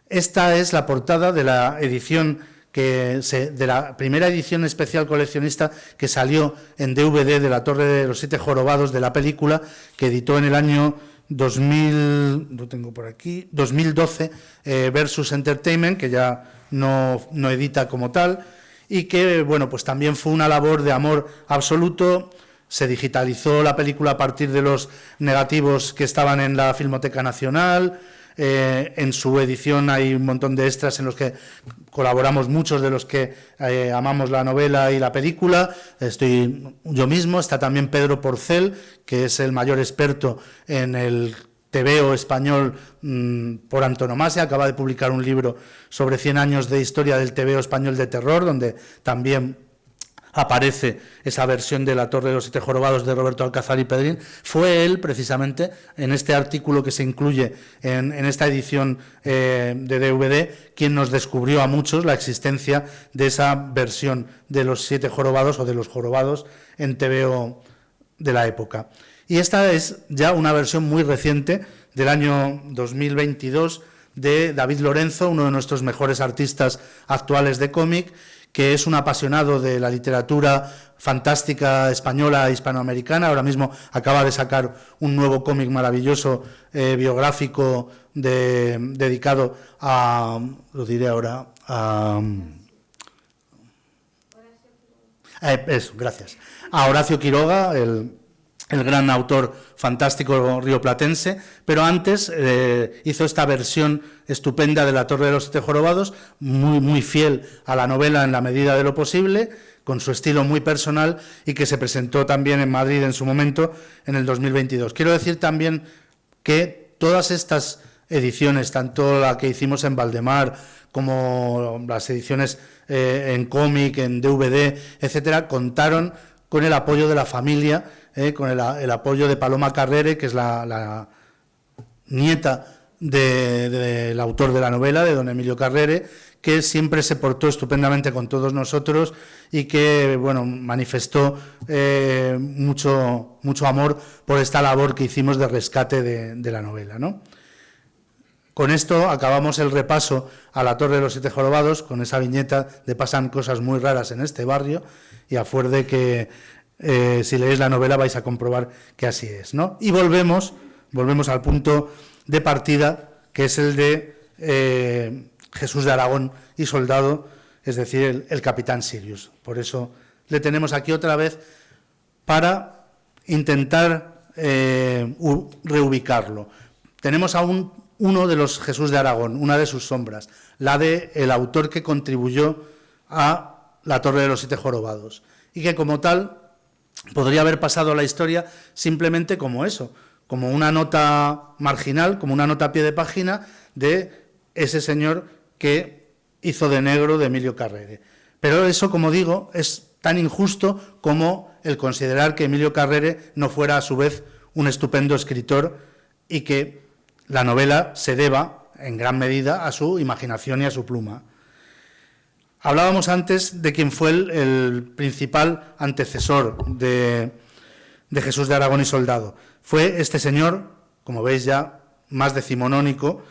Esta es la portada de la edición de la primera edición especial coleccionista que salió en DVD de La Torre de los Siete Jorobados, de la película, que editó en el año 2012 Versus Entertainment, que ya no edita como tal, y que, bueno, pues también fue una labor de amor absoluto. Se digitalizó la película a partir de los negativos que estaban en la Filmoteca Nacional. En su edición hay un montón de extras en los que colaboramos muchos de los que amamos la novela y la película. Estoy yo mismo, está también Pedro Porcel, que es el mayor experto en el tebeo español por antonomasia. Acaba de publicar un libro sobre 100 años de historia del tebeo español de terror, donde también aparece esa versión de La Torre de los Siete Jorobados de Roberto Alcázar y Pedrín. Fue él, precisamente, en este artículo que se incluye en esta edición de DVD, quien nos descubrió a muchos la existencia de esa versión de los Siete Jorobados o de los Jorobados en tebeo de la época. Y esta es ya una versión muy reciente, del año 2022, de David Lorenzo, uno de nuestros mejores artistas actuales de cómic, que es un apasionado de la literatura fantástica española e hispanoamericana. Ahora mismo acaba de sacar un nuevo cómic maravilloso, biográfico, dedicado a, lo diré ahora, a Horacio Quiroga, el gran autor fantástico rioplatense, pero antes hizo esta versión estupenda de La Torre de los Siete Jorobados, muy fiel a la novela en la medida de lo posible, con su estilo muy personal, y que se presentó también en Madrid en su momento, en el 2022. Quiero decir también que todas estas ediciones, tanto la que hicimos en Valdemar, como las ediciones en cómic, en DVD, etcétera, contaron con el apoyo de la familia, con el apoyo de Paloma Carrere, que es la nieta del autor de la novela, de don Emilio Carrere, que siempre se portó estupendamente con todos nosotros y que, bueno, manifestó mucho amor por esta labor que hicimos de rescate de la novela, ¿no? Con esto acabamos el repaso a La Torre de los Siete Jorobados, con esa viñeta de pasan cosas muy raras en este barrio, y a fuer de que si leéis la novela vais a comprobar que así es, ¿no? Y volvemos al punto de partida, que es el de Jesús de Aragón y Soldado, es decir, el capitán Sirius. Por eso le tenemos aquí otra vez, para intentar reubicarlo. Tenemos aún uno de los Jesús de Aragón, una de sus sombras, la de el autor que contribuyó a La Torre de los Siete Jorobados, y que como tal podría haber pasado a la historia simplemente como eso, como una nota marginal, como una nota a pie de página de ese señor que hizo de negro de Emilio Carrere. Pero eso, como digo, es tan injusto como el considerar que Emilio Carrere no fuera a su vez un estupendo escritor, y que la novela se deba en gran medida a su imaginación y a su pluma. Hablábamos antes de quien fue el principal antecesor de Jesús de Aragón y Soldado. Fue este señor, como veis ya, más decimonónico,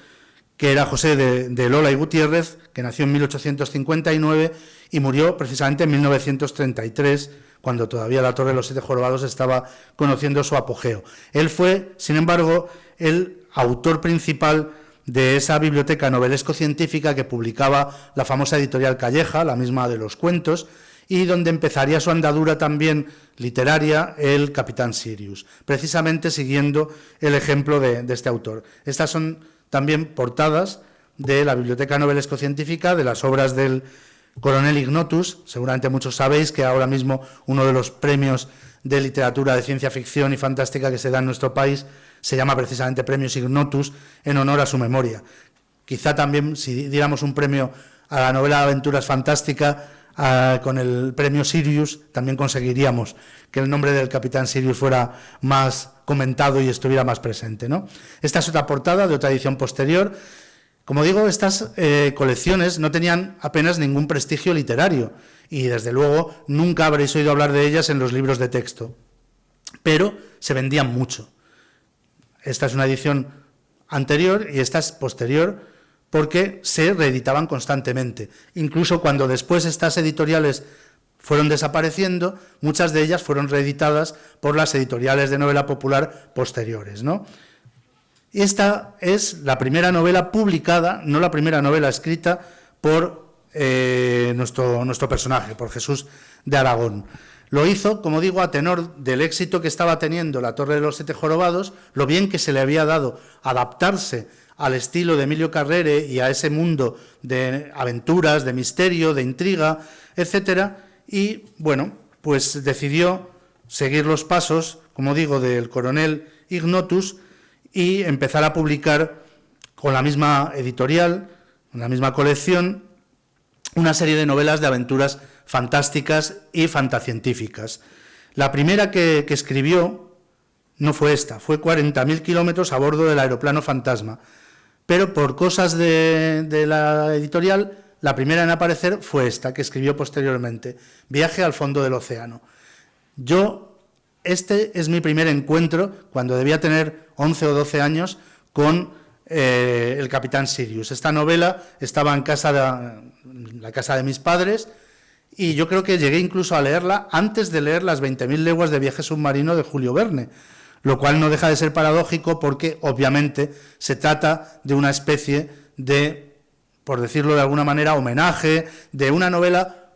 que era José de Lola y Gutiérrez, que nació en 1859 y murió precisamente en 1933, cuando todavía La Torre de los Siete Jorobados estaba conociendo su apogeo. Él fue, sin embargo, el autor principal de esa biblioteca novelesco-científica que publicaba la famosa editorial Calleja, la misma de los cuentos, y donde empezaría su andadura también literaria el Capitán Sirius, precisamente siguiendo el ejemplo de este autor. Estas son también portadas de la biblioteca novelesco-científica, de las obras del Coronel Ignotus. Seguramente muchos sabéis que ahora mismo uno de los premios de literatura de ciencia ficción y fantástica que se da en nuestro país se llama precisamente Premios Ignotus, en honor a su memoria. Quizá también, si diéramos un premio a la novela de aventuras fantástica, con el premio Sirius, también conseguiríamos que el nombre del capitán Sirius fuera más comentado y estuviera más presente, ¿no? Esta es otra portada de otra edición posterior. Como digo, estas colecciones no tenían apenas ningún prestigio literario y, desde luego, nunca habréis oído hablar de ellas en los libros de texto, pero se vendían mucho. Esta es una edición anterior y esta es posterior, porque se reeditaban constantemente. Incluso cuando después estas editoriales fueron desapareciendo, muchas de ellas fueron reeditadas por las editoriales de novela popular posteriores, ¿no? Y esta es la primera novela publicada, no la primera novela escrita por nuestro personaje, por Jesús de Aragón. Lo hizo, como digo, a tenor del éxito que estaba teniendo La Torre de los Siete Jorobados, lo bien que se le había dado adaptarse al estilo de Emilio Carrere y a ese mundo de aventuras, de misterio, de intriga, etcétera, y bueno, pues decidió seguir los pasos, como digo, del coronel Ignotus y empezar a publicar con la misma editorial, con la misma colección, una serie de novelas de aventuras fantásticas y fantacientíficas. La primera que escribió no fue esta, fue 40.000 kilómetros a bordo del aeroplano fantasma, pero por cosas de la editorial, la primera en aparecer fue esta, que escribió posteriormente, Viaje al fondo del océano. Este es mi primer encuentro, cuando debía tener 11 o 12 años, con el capitán Sirius. Esta novela estaba en la casa de mis padres, y yo creo que llegué incluso a leerla antes de leer Las 20.000 leguas de viaje submarino de Julio Verne, lo cual no deja de ser paradójico porque, obviamente, se trata de una especie de, por decirlo de alguna manera, homenaje, de una novela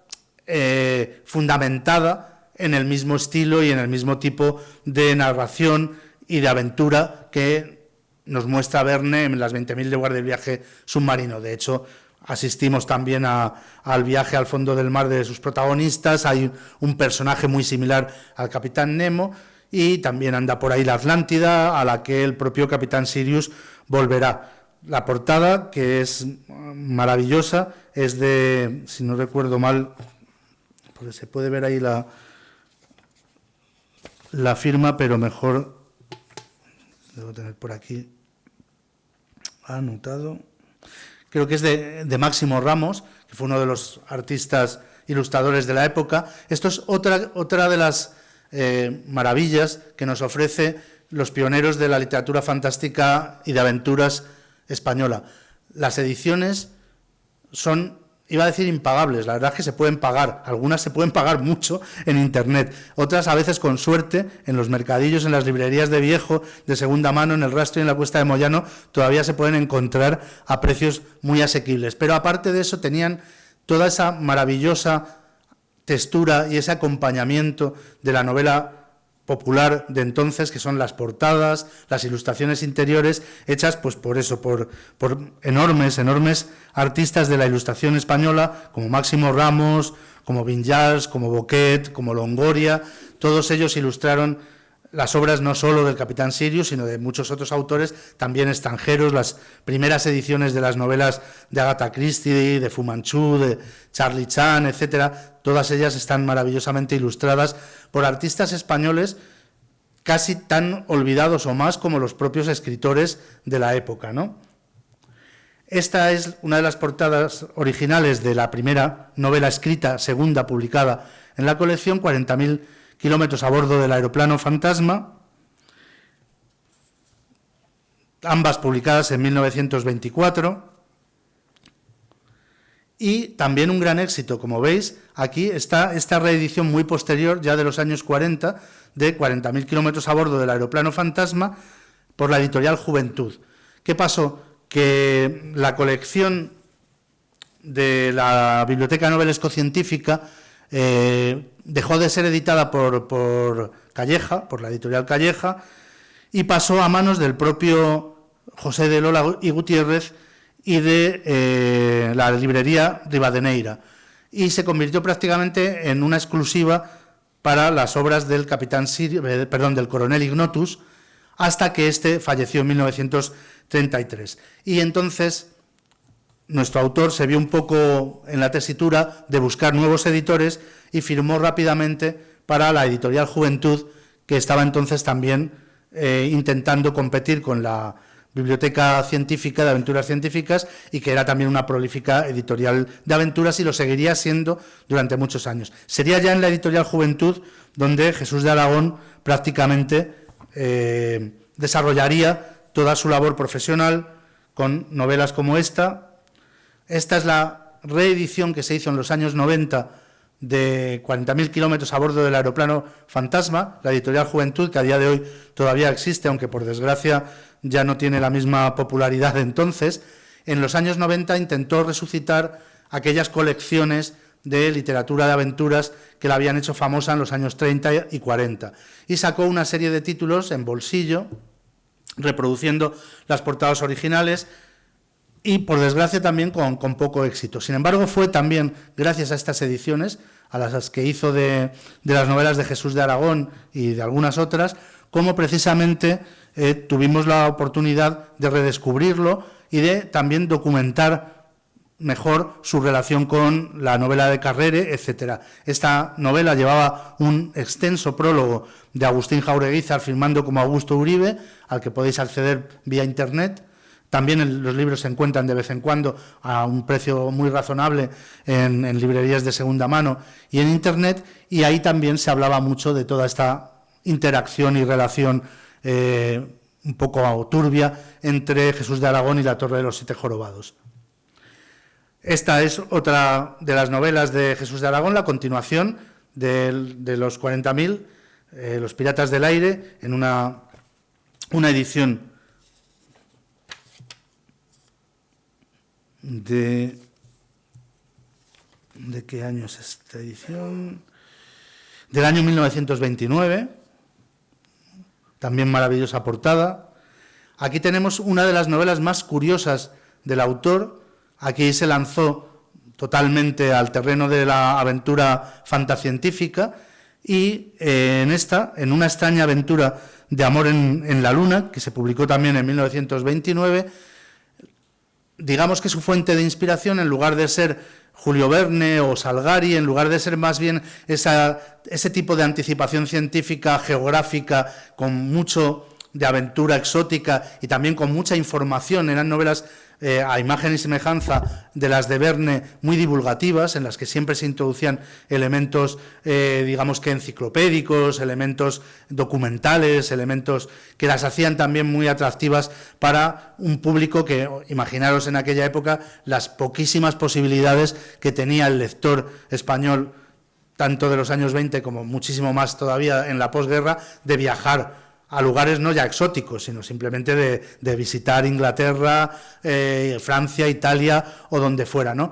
fundamentada en el mismo estilo y en el mismo tipo de narración y de aventura que nos muestra Verne en Las 20.000 leguas del viaje submarino. De hecho, asistimos también al viaje al fondo del mar de sus protagonistas. Hay un personaje muy similar al capitán Nemo, y también anda por ahí la Atlántida, a la que el propio capitán Sirius volverá. La portada, que es maravillosa, es de, si no recuerdo mal, porque se puede ver ahí la firma, pero mejor, debo tener por aquí anotado, creo que es de Máximo Ramos, que fue uno de los artistas ilustradores de la época. Esto es otra de las maravillas que nos ofrece los pioneros de la literatura fantástica y de aventuras española. Las ediciones son, iba a decir impagables, la verdad es que se pueden pagar, algunas se pueden pagar mucho en internet, otras a veces con suerte en los mercadillos, en las librerías de viejo, de segunda mano, en el Rastro y en la Cuesta de Moyano, todavía se pueden encontrar a precios muy asequibles. Pero aparte de eso tenían toda esa maravillosa textura y ese acompañamiento de la novela popular de entonces, que son las portadas, las ilustraciones interiores, hechas pues por enormes artistas de la ilustración española, como Máximo Ramos, como Vinyals, como Boquet, como Longoria. Todos ellos ilustraron las obras no solo del capitán Sirius, sino de muchos otros autores, también extranjeros, las primeras ediciones de las novelas de Agatha Christie, de Fu Manchu, de Charlie Chan, etcétera. Todas ellas están maravillosamente ilustradas por artistas españoles casi tan olvidados o más como los propios escritores de la época, ¿no? Esta es una de las portadas originales de la primera novela escrita, segunda publicada en la colección, 40.000 kilómetros a bordo del aeroplano fantasma, ambas publicadas en 1924, y también un gran éxito, como veis, aquí está esta reedición muy posterior, ya de los años 40, de 40.000 kilómetros a bordo del aeroplano fantasma, por la editorial Juventud. ¿Qué pasó? Que la colección de la Biblioteca Novelesco-Científica dejó de ser editada por Calleja, por la editorial Calleja, y pasó a manos del propio José de Lola y Gutiérrez y de la librería Rivadeneira. y se convirtió prácticamente en una exclusiva para las obras del del coronel Ignotus, hasta que éste falleció en 1933. Y entonces nuestro autor se vio un poco en la tesitura de buscar nuevos editores y firmó rápidamente para la editorial Juventud, que estaba entonces también intentando competir con la Biblioteca Científica de Aventuras Científicas, y que era también una prolífica editorial de aventuras, y lo seguiría siendo durante muchos años. Sería ya en la editorial Juventud donde Jesús de Aragón prácticamente desarrollaría toda su labor profesional con novelas como esta. Esta es la reedición que se hizo en los años 90 de 40.000 kilómetros a bordo del aeroplano Fantasma, la editorial Juventud, que a día de hoy todavía existe, aunque por desgracia ya no tiene la misma popularidad de entonces. En los años 90 intentó resucitar aquellas colecciones de literatura de aventuras que la habían hecho famosa en los años 30 y 40, y sacó una serie de títulos en bolsillo, reproduciendo las portadas originales, y por desgracia también con poco éxito. Sin embargo, fue también gracias a estas ediciones, a las que hizo de las novelas de Jesús de Aragón y de algunas otras, como precisamente tuvimos la oportunidad de redescubrirlo y de también documentar mejor su relación con la novela de Carrere, etcétera. Esta novela llevaba un extenso prólogo de Agustín Jaureguizar, firmando como Augusto Uribe, al que podéis acceder vía internet. También los libros se encuentran de vez en cuando a un precio muy razonable en librerías de segunda mano y en internet, y ahí también se hablaba mucho de toda esta interacción y relación un poco turbia entre Jesús de Aragón y la Torre de los Siete Jorobados. Esta es otra de las novelas de Jesús de Aragón, la continuación de los 40.000, Los Piratas del Aire, en una edición ¿de qué año es esta edición? Del año 1929, también maravillosa portada. Aquí tenemos una de las novelas más curiosas del autor. Aquí se lanzó totalmente al terreno de la aventura fantascientífica, y en una extraña aventura de amor en la luna, que se publicó también en 1929, digamos que su fuente de inspiración, en lugar de ser Julio Verne o Salgari, en lugar de ser más bien ese tipo de anticipación científica, geográfica, con mucho de aventura exótica y también con mucha información, eran novelas a imagen y semejanza de las de Verne, muy divulgativas, en las que siempre se introducían elementos, digamos que enciclopédicos, elementos documentales, elementos que las hacían también muy atractivas para un público que, imaginaros en aquella época, las poquísimas posibilidades que tenía el lector español, tanto de los años 20 como muchísimo más todavía en la posguerra, de viajar a lugares no ya exóticos, sino simplemente de visitar Inglaterra, Francia, Italia o donde fuera, ¿no?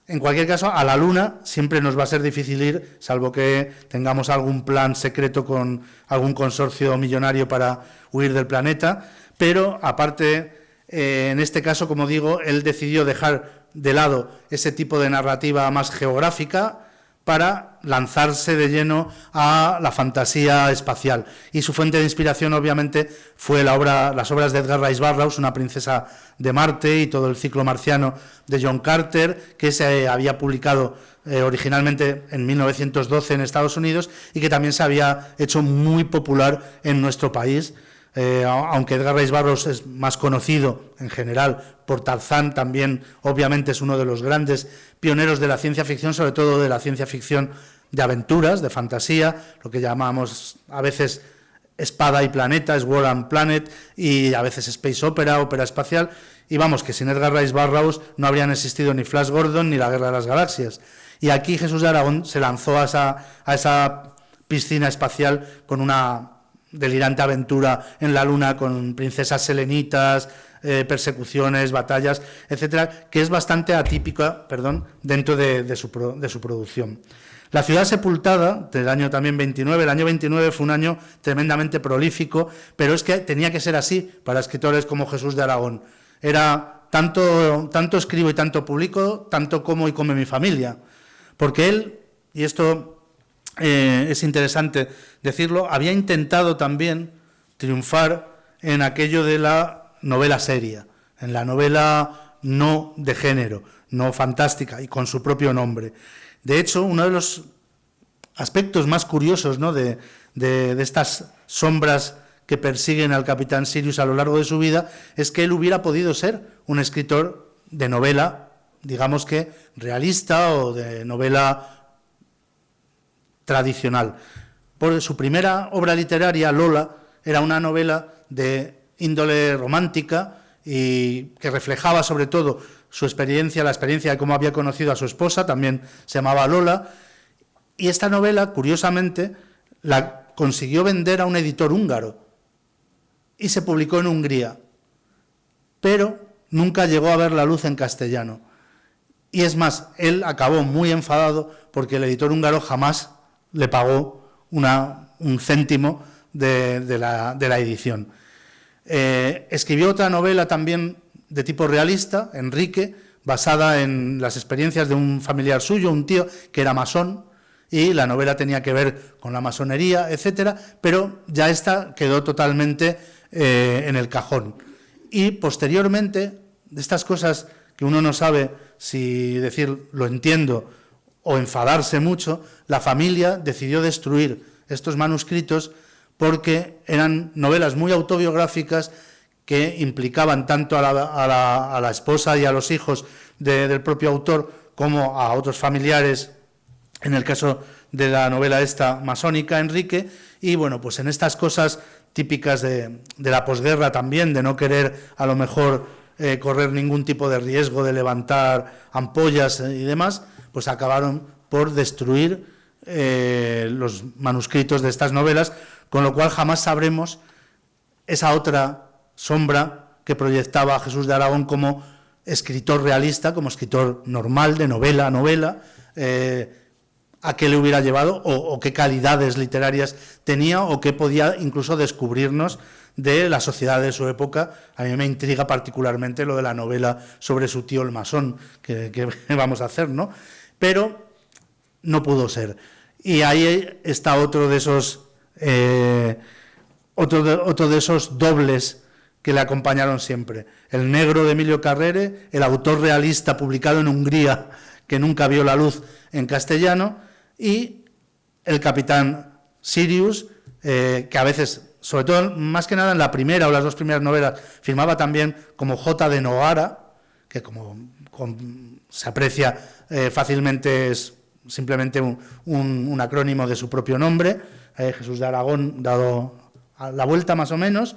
En cualquier caso, a la Luna siempre nos va a ser difícil ir, salvo que tengamos algún plan secreto con algún consorcio millonario para huir del planeta, pero aparte, en este caso, como digo, él decidió dejar de lado ese tipo de narrativa más geográfica para lanzarse de lleno a la fantasía espacial. Y su fuente de inspiración, obviamente, fue las obras de Edgar Rice Burroughs, Una princesa de Marte, y todo el ciclo marciano de John Carter, que se había publicado originalmente en 1912 en Estados Unidos y que también se había hecho muy popular en nuestro país. Aunque Edgar Rice Burroughs es más conocido en general por Tarzán, también obviamente es uno de los grandes pioneros de la ciencia ficción, sobre todo de la ciencia ficción de aventuras, de fantasía, lo que llamamos a veces espada y planeta, es War and Planet, y a veces space opera, ópera espacial, y vamos, que sin Edgar Rice Burroughs no habrían existido ni Flash Gordon ni la Guerra de las Galaxias. Y aquí Jesús de Aragón se lanzó a esa piscina espacial con una delirante aventura en la Luna, con princesas selenitas, persecuciones, batallas, etcétera, que es bastante atípica, dentro de su producción. La ciudad sepultada, del año también 29, el año 29 fue un año tremendamente prolífico, pero es que tenía que ser así para escritores como Jesús de Aragón. Era tanto escribo y tanto publico, tanto como y come mi familia, porque él, y esto es interesante decirlo, había intentado también triunfar en aquello de la novela seria, en la novela no de género, no fantástica y con su propio nombre. De hecho, uno de los aspectos más curiosos, ¿no?, de estas sombras que persiguen al capitán Sirius a lo largo de su vida es que él hubiera podido ser un escritor de novela, digamos que realista o de novela tradicional. Por su primera obra literaria, Lola, era una novela de índole romántica y que reflejaba sobre todo su experiencia, la experiencia de cómo había conocido a su esposa, también se llamaba Lola, y esta novela, curiosamente, la consiguió vender a un editor húngaro y se publicó en Hungría, pero nunca llegó a ver la luz en castellano. Y es más, él acabó muy enfadado porque el editor húngaro jamás le pagó un céntimo de la edición. Escribió otra novela también de tipo realista, Enrique, basada en las experiencias de un familiar suyo, un tío que era masón, y la novela tenía que ver con la masonería, etcétera, pero ya esta quedó totalmente en el cajón. Y posteriormente, de estas cosas que uno no sabe si decir lo entiendo o enfadarse mucho, la familia decidió destruir estos manuscritos porque eran novelas muy autobiográficas que implicaban tanto a la esposa y a los hijos del propio autor como a otros familiares, en el caso de la novela esta masónica, Enrique, y bueno, pues en estas cosas típicas de la posguerra también, de no querer a lo mejor correr ningún tipo de riesgo de levantar ampollas y demás, pues acabaron por destruir los manuscritos de estas novelas, con lo cual jamás sabremos esa otra sombra que proyectaba a Jesús de Aragón como escritor realista, como escritor normal, de novela a novela, a qué le hubiera llevado o qué calidades literarias tenía o qué podía incluso descubrirnos de la sociedad de su época. A mí me intriga particularmente lo de la novela sobre su tío el masón, que vamos a hacer, ¿no? Pero no pudo ser. Y ahí está otro de esos dobles que le acompañaron siempre. El negro de Emilio Carrere, el autor realista publicado en Hungría, que nunca vio la luz en castellano, y el capitán Sirius, que a veces, sobre todo, más que nada en la primera o las dos primeras novelas, firmaba también como J. de Nogara, que como se aprecia fácilmente es simplemente un acrónimo de su propio nombre, Jesús de Aragón, dado a la vuelta más o menos,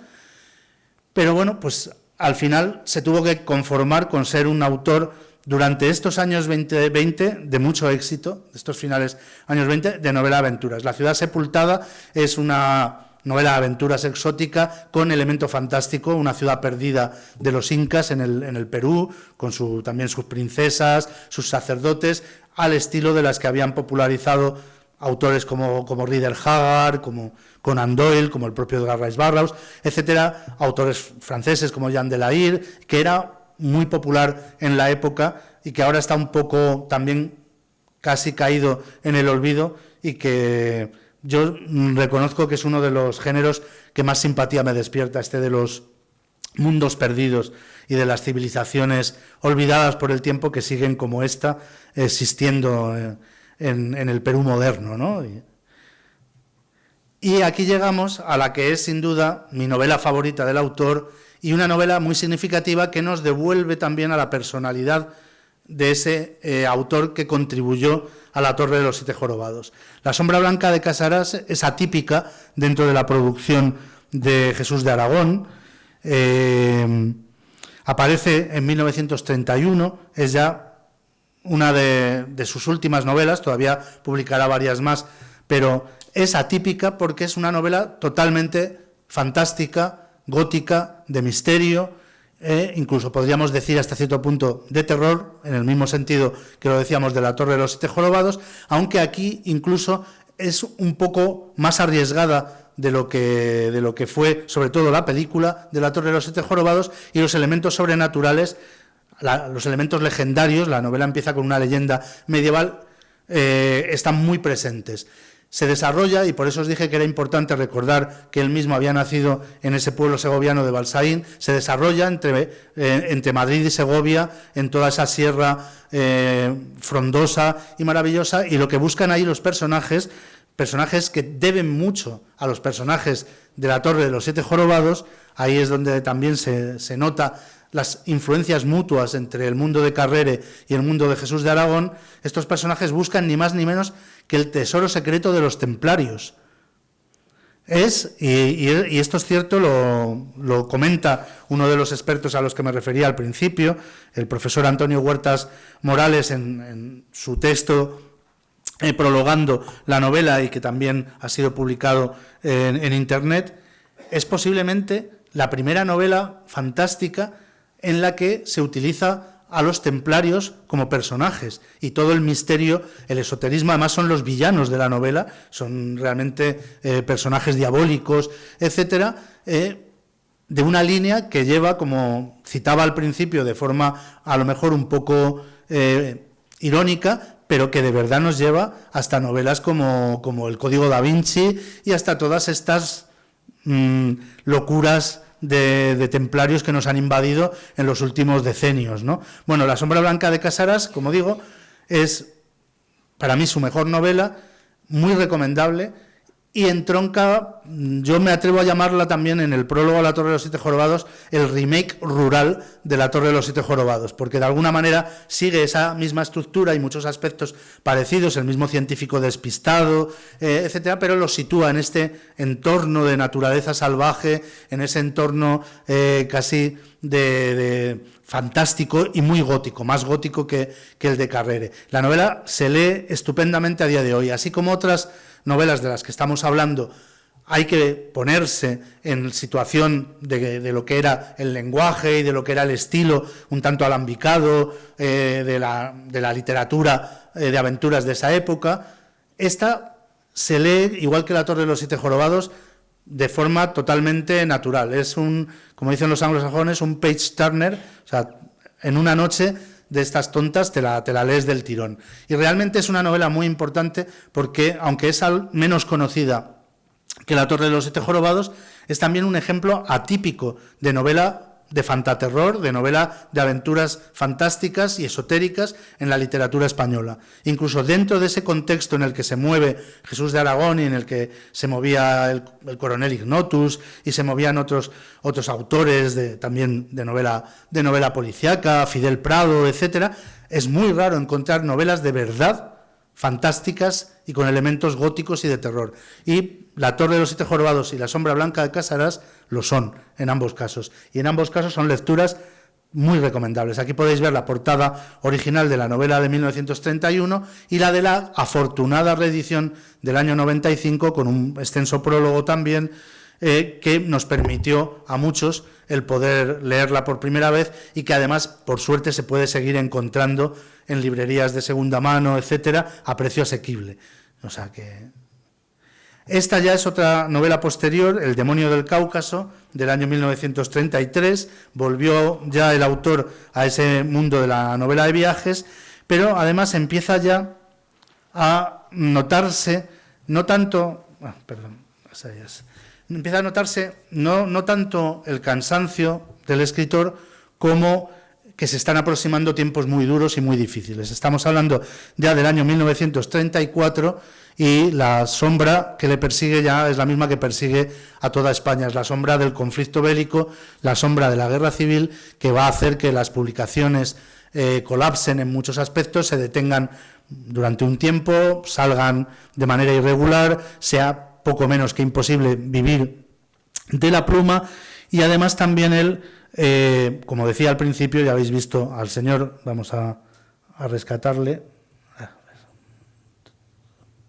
pero bueno, pues al final se tuvo que conformar con ser un autor durante estos años 20 de mucho éxito, de estos finales años 20, de novela de aventuras. La ciudad sepultada es una novela de aventuras exótica con elemento fantástico, una ciudad perdida de los incas en el Perú, con también sus princesas, sus sacerdotes, al estilo de las que habían popularizado autores como Rider Haggard, como Conan Doyle, como el propio Edgar Rice Burroughs, etcétera, autores franceses como Jean Delahaye, que era muy popular en la época y que ahora está un poco también casi caído en el olvido, y que yo reconozco que es uno de los géneros que más simpatía me despierta, este de los mundos perdidos y de las civilizaciones olvidadas por el tiempo que siguen como esta existiendo en el Perú moderno, ¿no? Y aquí llegamos a la que es sin duda mi novela favorita del autor, y una novela muy significativa que nos devuelve también a la personalidad de ese autor que contribuyó a La Torre de los Siete Jorobados. La Sombra Blanca de Casarás es atípica dentro de la producción de Jesús de Aragón. Aparece en 1931, es ya una de sus últimas novelas, todavía publicará varias más, pero es atípica porque es una novela totalmente fantástica, gótica, de misterio, incluso podríamos decir hasta cierto punto de terror, en el mismo sentido que lo decíamos de La Torre de los Siete Jorobados, aunque aquí incluso es un poco más arriesgada de lo que fue sobre todo la película de La Torre de los Siete Jorobados, y los elementos sobrenaturales, los elementos legendarios. La novela empieza con una leyenda medieval, están muy presentes. Se desarrolla, y por eso os dije que era importante recordar que él mismo había nacido en ese pueblo segoviano de Balsaín, se desarrolla entre Madrid y Segovia, en toda esa sierra frondosa y maravillosa, y lo que buscan ahí los personajes que deben mucho a los personajes de la Torre de los Siete Jorobados. Ahí es donde también se nota las influencias mutuas entre el mundo de Carrere y el mundo de Jesús de Aragón. Estos personajes buscan ni más ni menos que el tesoro secreto de los templarios. Y esto es cierto, lo comenta uno de los expertos a los que me refería al principio, el profesor Antonio Huertas Morales, en su texto prologando la novela, y que también ha sido publicado en Internet. Es posiblemente la primera novela fantástica en la que se utiliza a los templarios como personajes, y todo el misterio, el esoterismo, además son los villanos de la novela, son realmente personajes diabólicos, etcétera, de una línea que lleva, como citaba al principio, de forma a lo mejor un poco irónica, pero que de verdad nos lleva hasta novelas como El Código da Vinci, y hasta todas estas locuras de templarios que nos han invadido en los últimos decenios, ¿no? Bueno, La Sombra Blanca de Casaras, como digo, es para mí su mejor novela, muy recomendable, y entronca, yo me atrevo a llamarla también en el prólogo a La Torre de los Siete Jorobados, el remake rural de La Torre de los Siete Jorobados, porque de alguna manera sigue esa misma estructura y muchos aspectos parecidos, el mismo científico despistado, etcétera, pero lo sitúa en este entorno de naturaleza salvaje, en ese entorno casi de fantástico y muy gótico, más gótico que el de Carrere. La novela se lee estupendamente a día de hoy, así como otras novelas de las que estamos hablando. Hay que ponerse en situación de lo que era el lenguaje y de lo que era el estilo un tanto alambicado de la literatura de aventuras de esa época. Esta se lee, igual que La Torre de los Siete Jorobados, de forma totalmente natural. Es como dicen los anglosajones, un page turner, o sea, en una noche de estas tontas te la lees del tirón. Y realmente es una novela muy importante porque, aunque es menos conocida que La Torre de los Siete Jorobados, es también un ejemplo atípico de novela de fantaterror, de novela de aventuras fantásticas y esotéricas en la literatura española. Incluso dentro de ese contexto en el que se mueve Jesús de Aragón y en el que se movía el coronel Ignotus y se movían otros autores también de novela policíaca, Fidel Prado, etcétera, es muy raro encontrar novelas de verdad fantásticas y con elementos góticos y de terror. Y La Torre de los Siete Jorobados y La Sombra Blanca de Casaras lo son en ambos casos. Y en ambos casos son lecturas muy recomendables. Aquí podéis ver la portada original de la novela de 1931 y la de la afortunada reedición del año 95, con un extenso prólogo también, que nos permitió a muchos el poder leerla por primera vez, y que además, por suerte, se puede seguir encontrando en librerías de segunda mano, etcétera, a precio asequible. O sea que esta ya es otra novela posterior, El demonio del Cáucaso, del año 1933. Volvió ya el autor a ese mundo de la novela de viajes, pero además empieza ya a notarse, empieza a notarse no tanto el cansancio del escritor, como que se están aproximando tiempos muy duros y muy difíciles. Estamos hablando ya del año 1934, y la sombra que le persigue ya es la misma que persigue a toda España. Es la sombra del conflicto bélico, la sombra de la guerra civil, que va a hacer que las publicaciones colapsen en muchos aspectos, se detengan durante un tiempo, salgan de manera irregular, sea poco menos que imposible vivir de la pluma. Y además también él, como decía al principio, ya habéis visto al señor, vamos a rescatarle,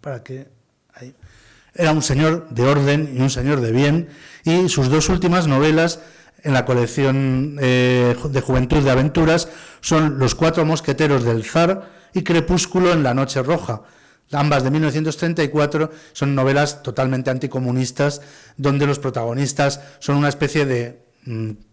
para que ahí. Era un señor de orden y un señor de bien, y sus dos últimas novelas en la colección de Juventud de Aventuras son Los Cuatro Mosqueteros del Zar y Crepúsculo en la Noche Roja. Ambas de 1934, son novelas totalmente anticomunistas, donde los protagonistas son una especie de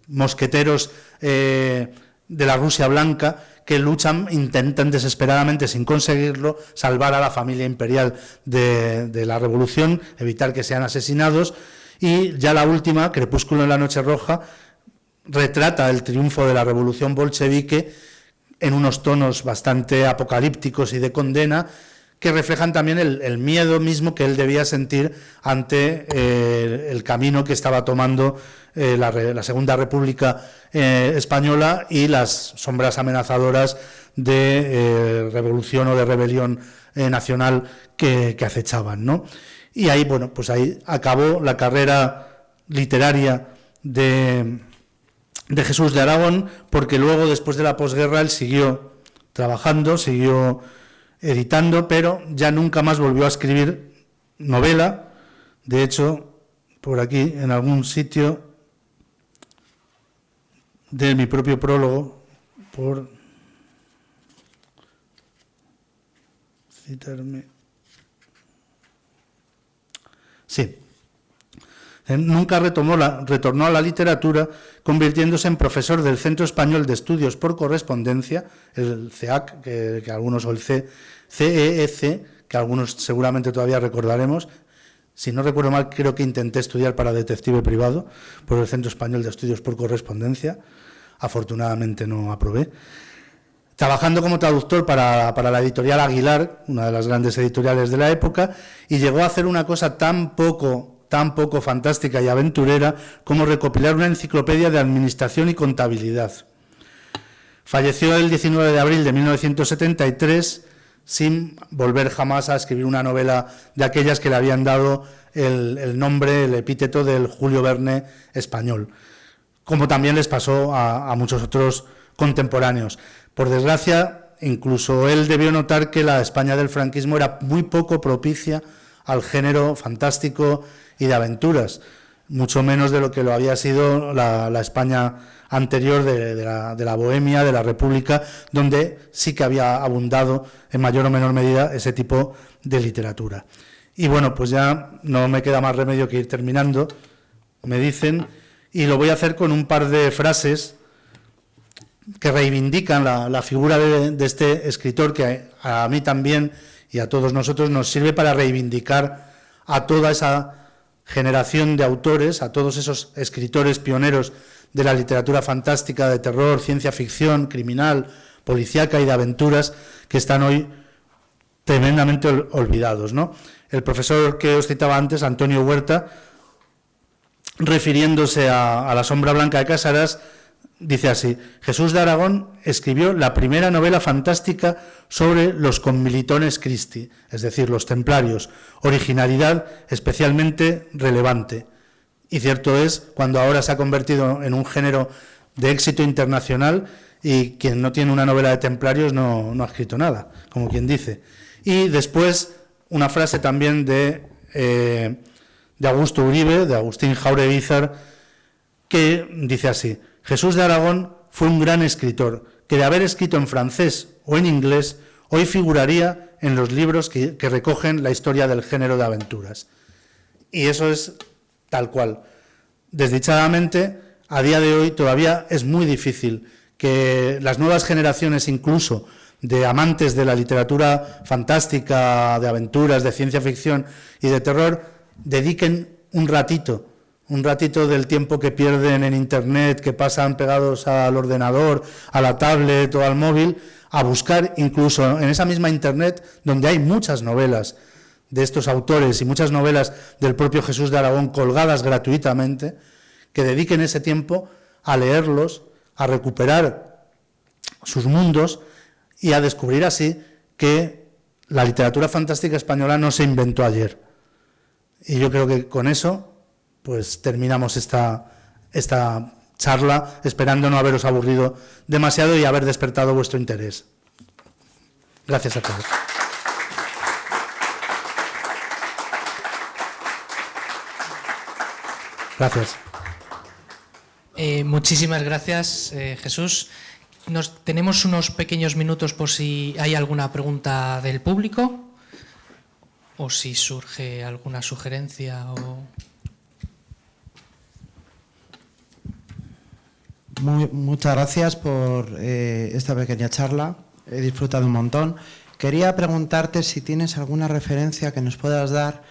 mosqueteros de la Rusia blanca, que luchan, intentan desesperadamente, sin conseguirlo, salvar a la familia imperial de la revolución, evitar que sean asesinados. Y ya la última, Crepúsculo en la noche roja, retrata el triunfo de la revolución bolchevique en unos tonos bastante apocalípticos y de condena, que reflejan también el miedo mismo que él debía sentir ante el camino que estaba tomando la Segunda República Española y las sombras amenazadoras de revolución o de rebelión nacional que acechaban, ¿no? Y ahí, bueno, pues ahí acabó la carrera literaria de Jesús de Aragón, porque luego, después de la posguerra, él siguió trabajando, siguió editando, pero ya nunca más volvió a escribir novela. De hecho, por aquí, en algún sitio de mi propio prólogo, por citarme... Sí. Nunca retornó a la literatura, convirtiéndose en profesor del Centro Español de Estudios por Correspondencia, el CEAC, que algunos, o el CEEC, que algunos seguramente todavía recordaremos. Si no recuerdo mal, creo que intenté estudiar para detective privado por el Centro Español de Estudios por Correspondencia. Afortunadamente no aprobé. Trabajando como traductor para la editorial Aguilar, una de las grandes editoriales de la época, y llegó a hacer una cosa tan poco fantástica y aventurera como recopilar una enciclopedia de administración y contabilidad. Falleció el 19 de abril de 1973 sin volver jamás a escribir una novela de aquellas que le habían dado el nombre, el epíteto del Julio Verne español, como también les pasó a muchos otros contemporáneos. Por desgracia, incluso él debió notar que la España del franquismo era muy poco propicia al género fantástico y de aventuras, mucho menos de lo que lo había sido la España anterior de la Bohemia, de la República, donde sí que había abundado en mayor o menor medida ese tipo de literatura. Y bueno, pues ya no me queda más remedio que ir terminando, me dicen, y lo voy a hacer con un par de frases que reivindican la figura de este escritor, que a mí también y a todos nosotros nos sirve para reivindicar a toda esa generación de autores, a todos esos escritores pioneros de la literatura fantástica, de terror, ciencia ficción, criminal, policíaca y de aventuras, que están hoy tremendamente olvidados, ¿no? El profesor que os citaba antes, Antonio Huerta, refiriéndose a La sombra blanca de Casaras, dice así: Jesús de Aragón escribió la primera novela fantástica sobre los Commilitones Christi, es decir, los templarios, originalidad especialmente relevante. Y cierto es, cuando ahora se ha convertido en un género de éxito internacional, y quien no tiene una novela de templarios no ha escrito nada, como quien dice. Y después una frase también de Augusto Uribe, de Agustín Jauregui, que dice así: Jesús de Aragón fue un gran escritor, que de haber escrito en francés o en inglés, hoy figuraría en los libros que recogen la historia del género de aventuras. Y eso es tal cual. Desdichadamente, a día de hoy todavía es muy difícil que las nuevas generaciones, incluso de amantes de la literatura fantástica, de aventuras, de ciencia ficción y de terror, dediquen un ratito del tiempo que pierden en Internet, que pasan pegados al ordenador, a la tablet o al móvil, a buscar incluso en esa misma Internet, donde hay muchas novelas de estos autores y muchas novelas del propio Jesús de Aragón colgadas gratuitamente, que dediquen ese tiempo a leerlos, a recuperar sus mundos y a descubrir así que la literatura fantástica española no se inventó ayer. Y yo creo que con eso pues terminamos esta charla, esperando no haberos aburrido demasiado y haber despertado vuestro interés. Gracias a todos. Gracias. Muchísimas gracias, Jesús. Tenemos unos pequeños minutos por si hay alguna pregunta del público o si surge alguna sugerencia o... Muchas gracias por esta pequeña charla. He disfrutado un montón. Quería preguntarte si tienes alguna referencia que nos puedas dar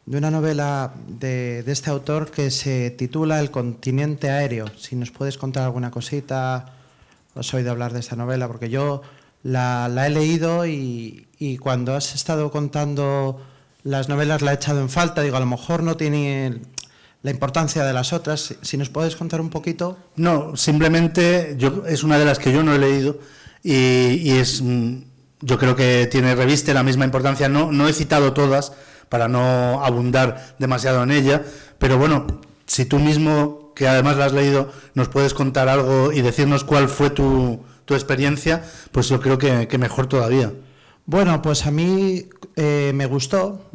de una novela de este autor que se titula El continente aéreo. Si nos puedes contar alguna cosita. ¿Has oído hablar de esta novela? Porque yo la he leído y cuando has estado contando las novelas la he echado en falta. Digo, a lo mejor no tiene la importancia de las otras. Si nos puedes contar un poquito. No, simplemente es una de las que yo no he leído y es, yo creo que reviste la misma importancia. No he citado todas para no abundar demasiado en ella, pero bueno, si tú mismo, que además la has leído, nos puedes contar algo y decirnos cuál fue tu experiencia, pues yo creo que mejor todavía. Bueno, pues a mí me gustó,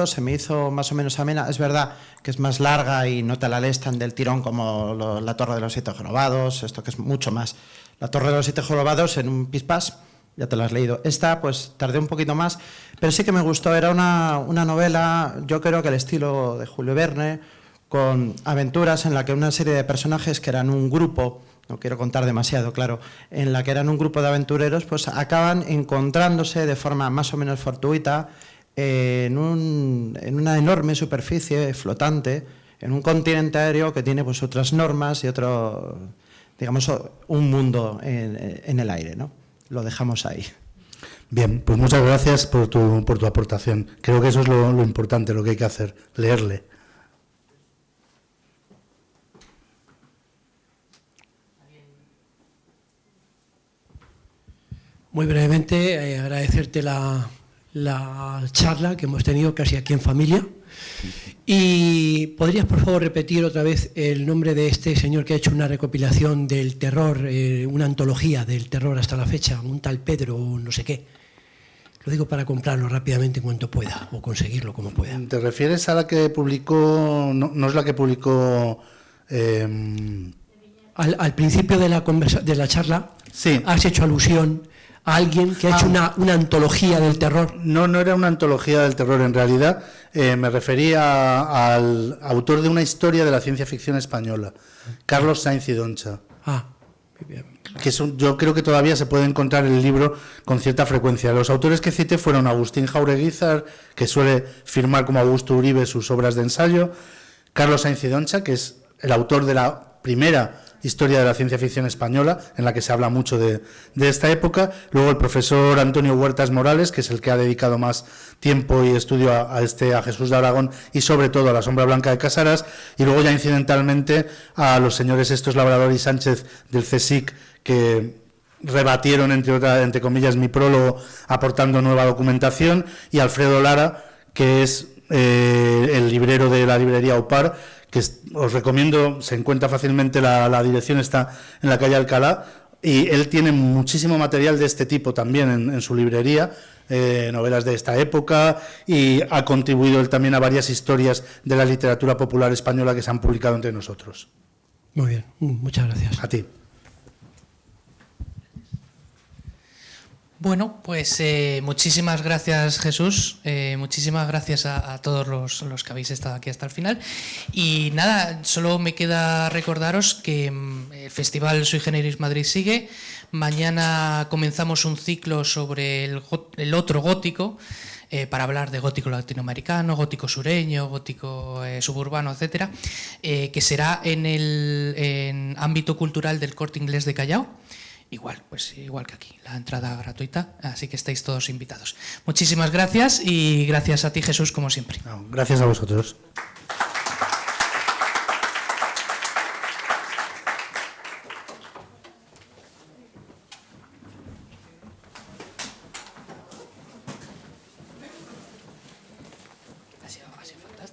se me hizo más o menos amena. Es verdad que es más larga y no te la lees tan del tirón como La Torre de los Siete Jorobados, esto que es mucho más. La Torre de los Siete Jorobados en un pispás, ya te la has leído. Esta, pues tardé un poquito más, pero sí que me gustó. Era una novela, yo creo que el estilo de Julio Verne, con aventuras en la que una serie de personajes que eran un grupo, no quiero contar demasiado, claro, en la que eran un grupo de aventureros, pues acaban encontrándose de forma más o menos fortuita en una enorme superficie flotante, en un continente aéreo que tiene pues otras normas y otro, digamos, un mundo en el aire, ¿no? Lo dejamos ahí. Bien, pues muchas gracias por tu aportación. Creo que eso es lo importante, lo que hay que hacer, leerle. Muy brevemente, agradecerte la charla que hemos tenido casi aquí en familia. Y ¿podrías, por favor, repetir otra vez el nombre de este señor que ha hecho una recopilación del terror, una antología del terror hasta la fecha, un tal Pedro o no sé qué? Lo digo para comprarlo rápidamente en cuanto pueda, o conseguirlo como pueda. ¿Te refieres a la que publicó, no es la que publicó... Al principio de la charla, sí, has hecho alusión a alguien que ha hecho una antología del terror. No era una antología del terror, en realidad me refería al autor de una historia de la ciencia ficción española, Carlos Sainz y Doncha. Muy bien. Que yo creo que todavía se puede encontrar el libro con cierta frecuencia. Los autores que cité fueron Agustín Jaureguizar, que suele firmar como Augusto Uribe sus obras de ensayo, Carlos Sainz y Doncha, que es el autor de la primera historia de la ciencia ficción española, en la que se habla mucho de esta época. Luego el profesor Antonio Huertas Morales, que es el que ha dedicado más tiempo y estudio a Jesús de Aragón y sobre todo a La sombra blanca de Casaras. Y luego ya incidentalmente a los señores estos Labrador y Sánchez del CSIC, que rebatieron, entre comillas, mi prólogo aportando nueva documentación, y Alfredo Lara, que es el librero de la librería Opar, que os recomiendo, se encuentra fácilmente, la dirección está en la calle Alcalá, y él tiene muchísimo material de este tipo también en su librería, novelas de esta época, y ha contribuido él también a varias historias de la literatura popular española que se han publicado entre nosotros. Muy bien, muchas gracias. A ti. Bueno, pues muchísimas gracias, Jesús, muchísimas gracias a todos los que habéis estado aquí hasta el final. Y nada, solo me queda recordaros que el Festival Sui Generis Madrid sigue. Mañana comenzamos un ciclo sobre el otro gótico, para hablar de gótico latinoamericano, gótico sureño, gótico suburbano, etcétera, que será en ámbito cultural del Corte Inglés de Callao. Igual que aquí, la entrada gratuita, así que estáis todos invitados. Muchísimas gracias y gracias a ti, Jesús, como siempre. Gracias a vosotros.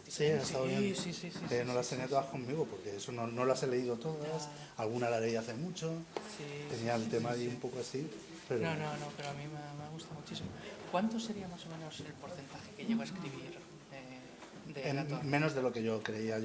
Sí, ha estado bien. Sí. No las tenía todas conmigo, porque eso no las he leído todas. Alguna la leí hace mucho. Sí, tenía el tema ahí un poco así. Pero... No, pero a mí me gusta muchísimo. ¿Cuánto sería más o menos el porcentaje que llevo a escribir de la menos de lo que yo creía.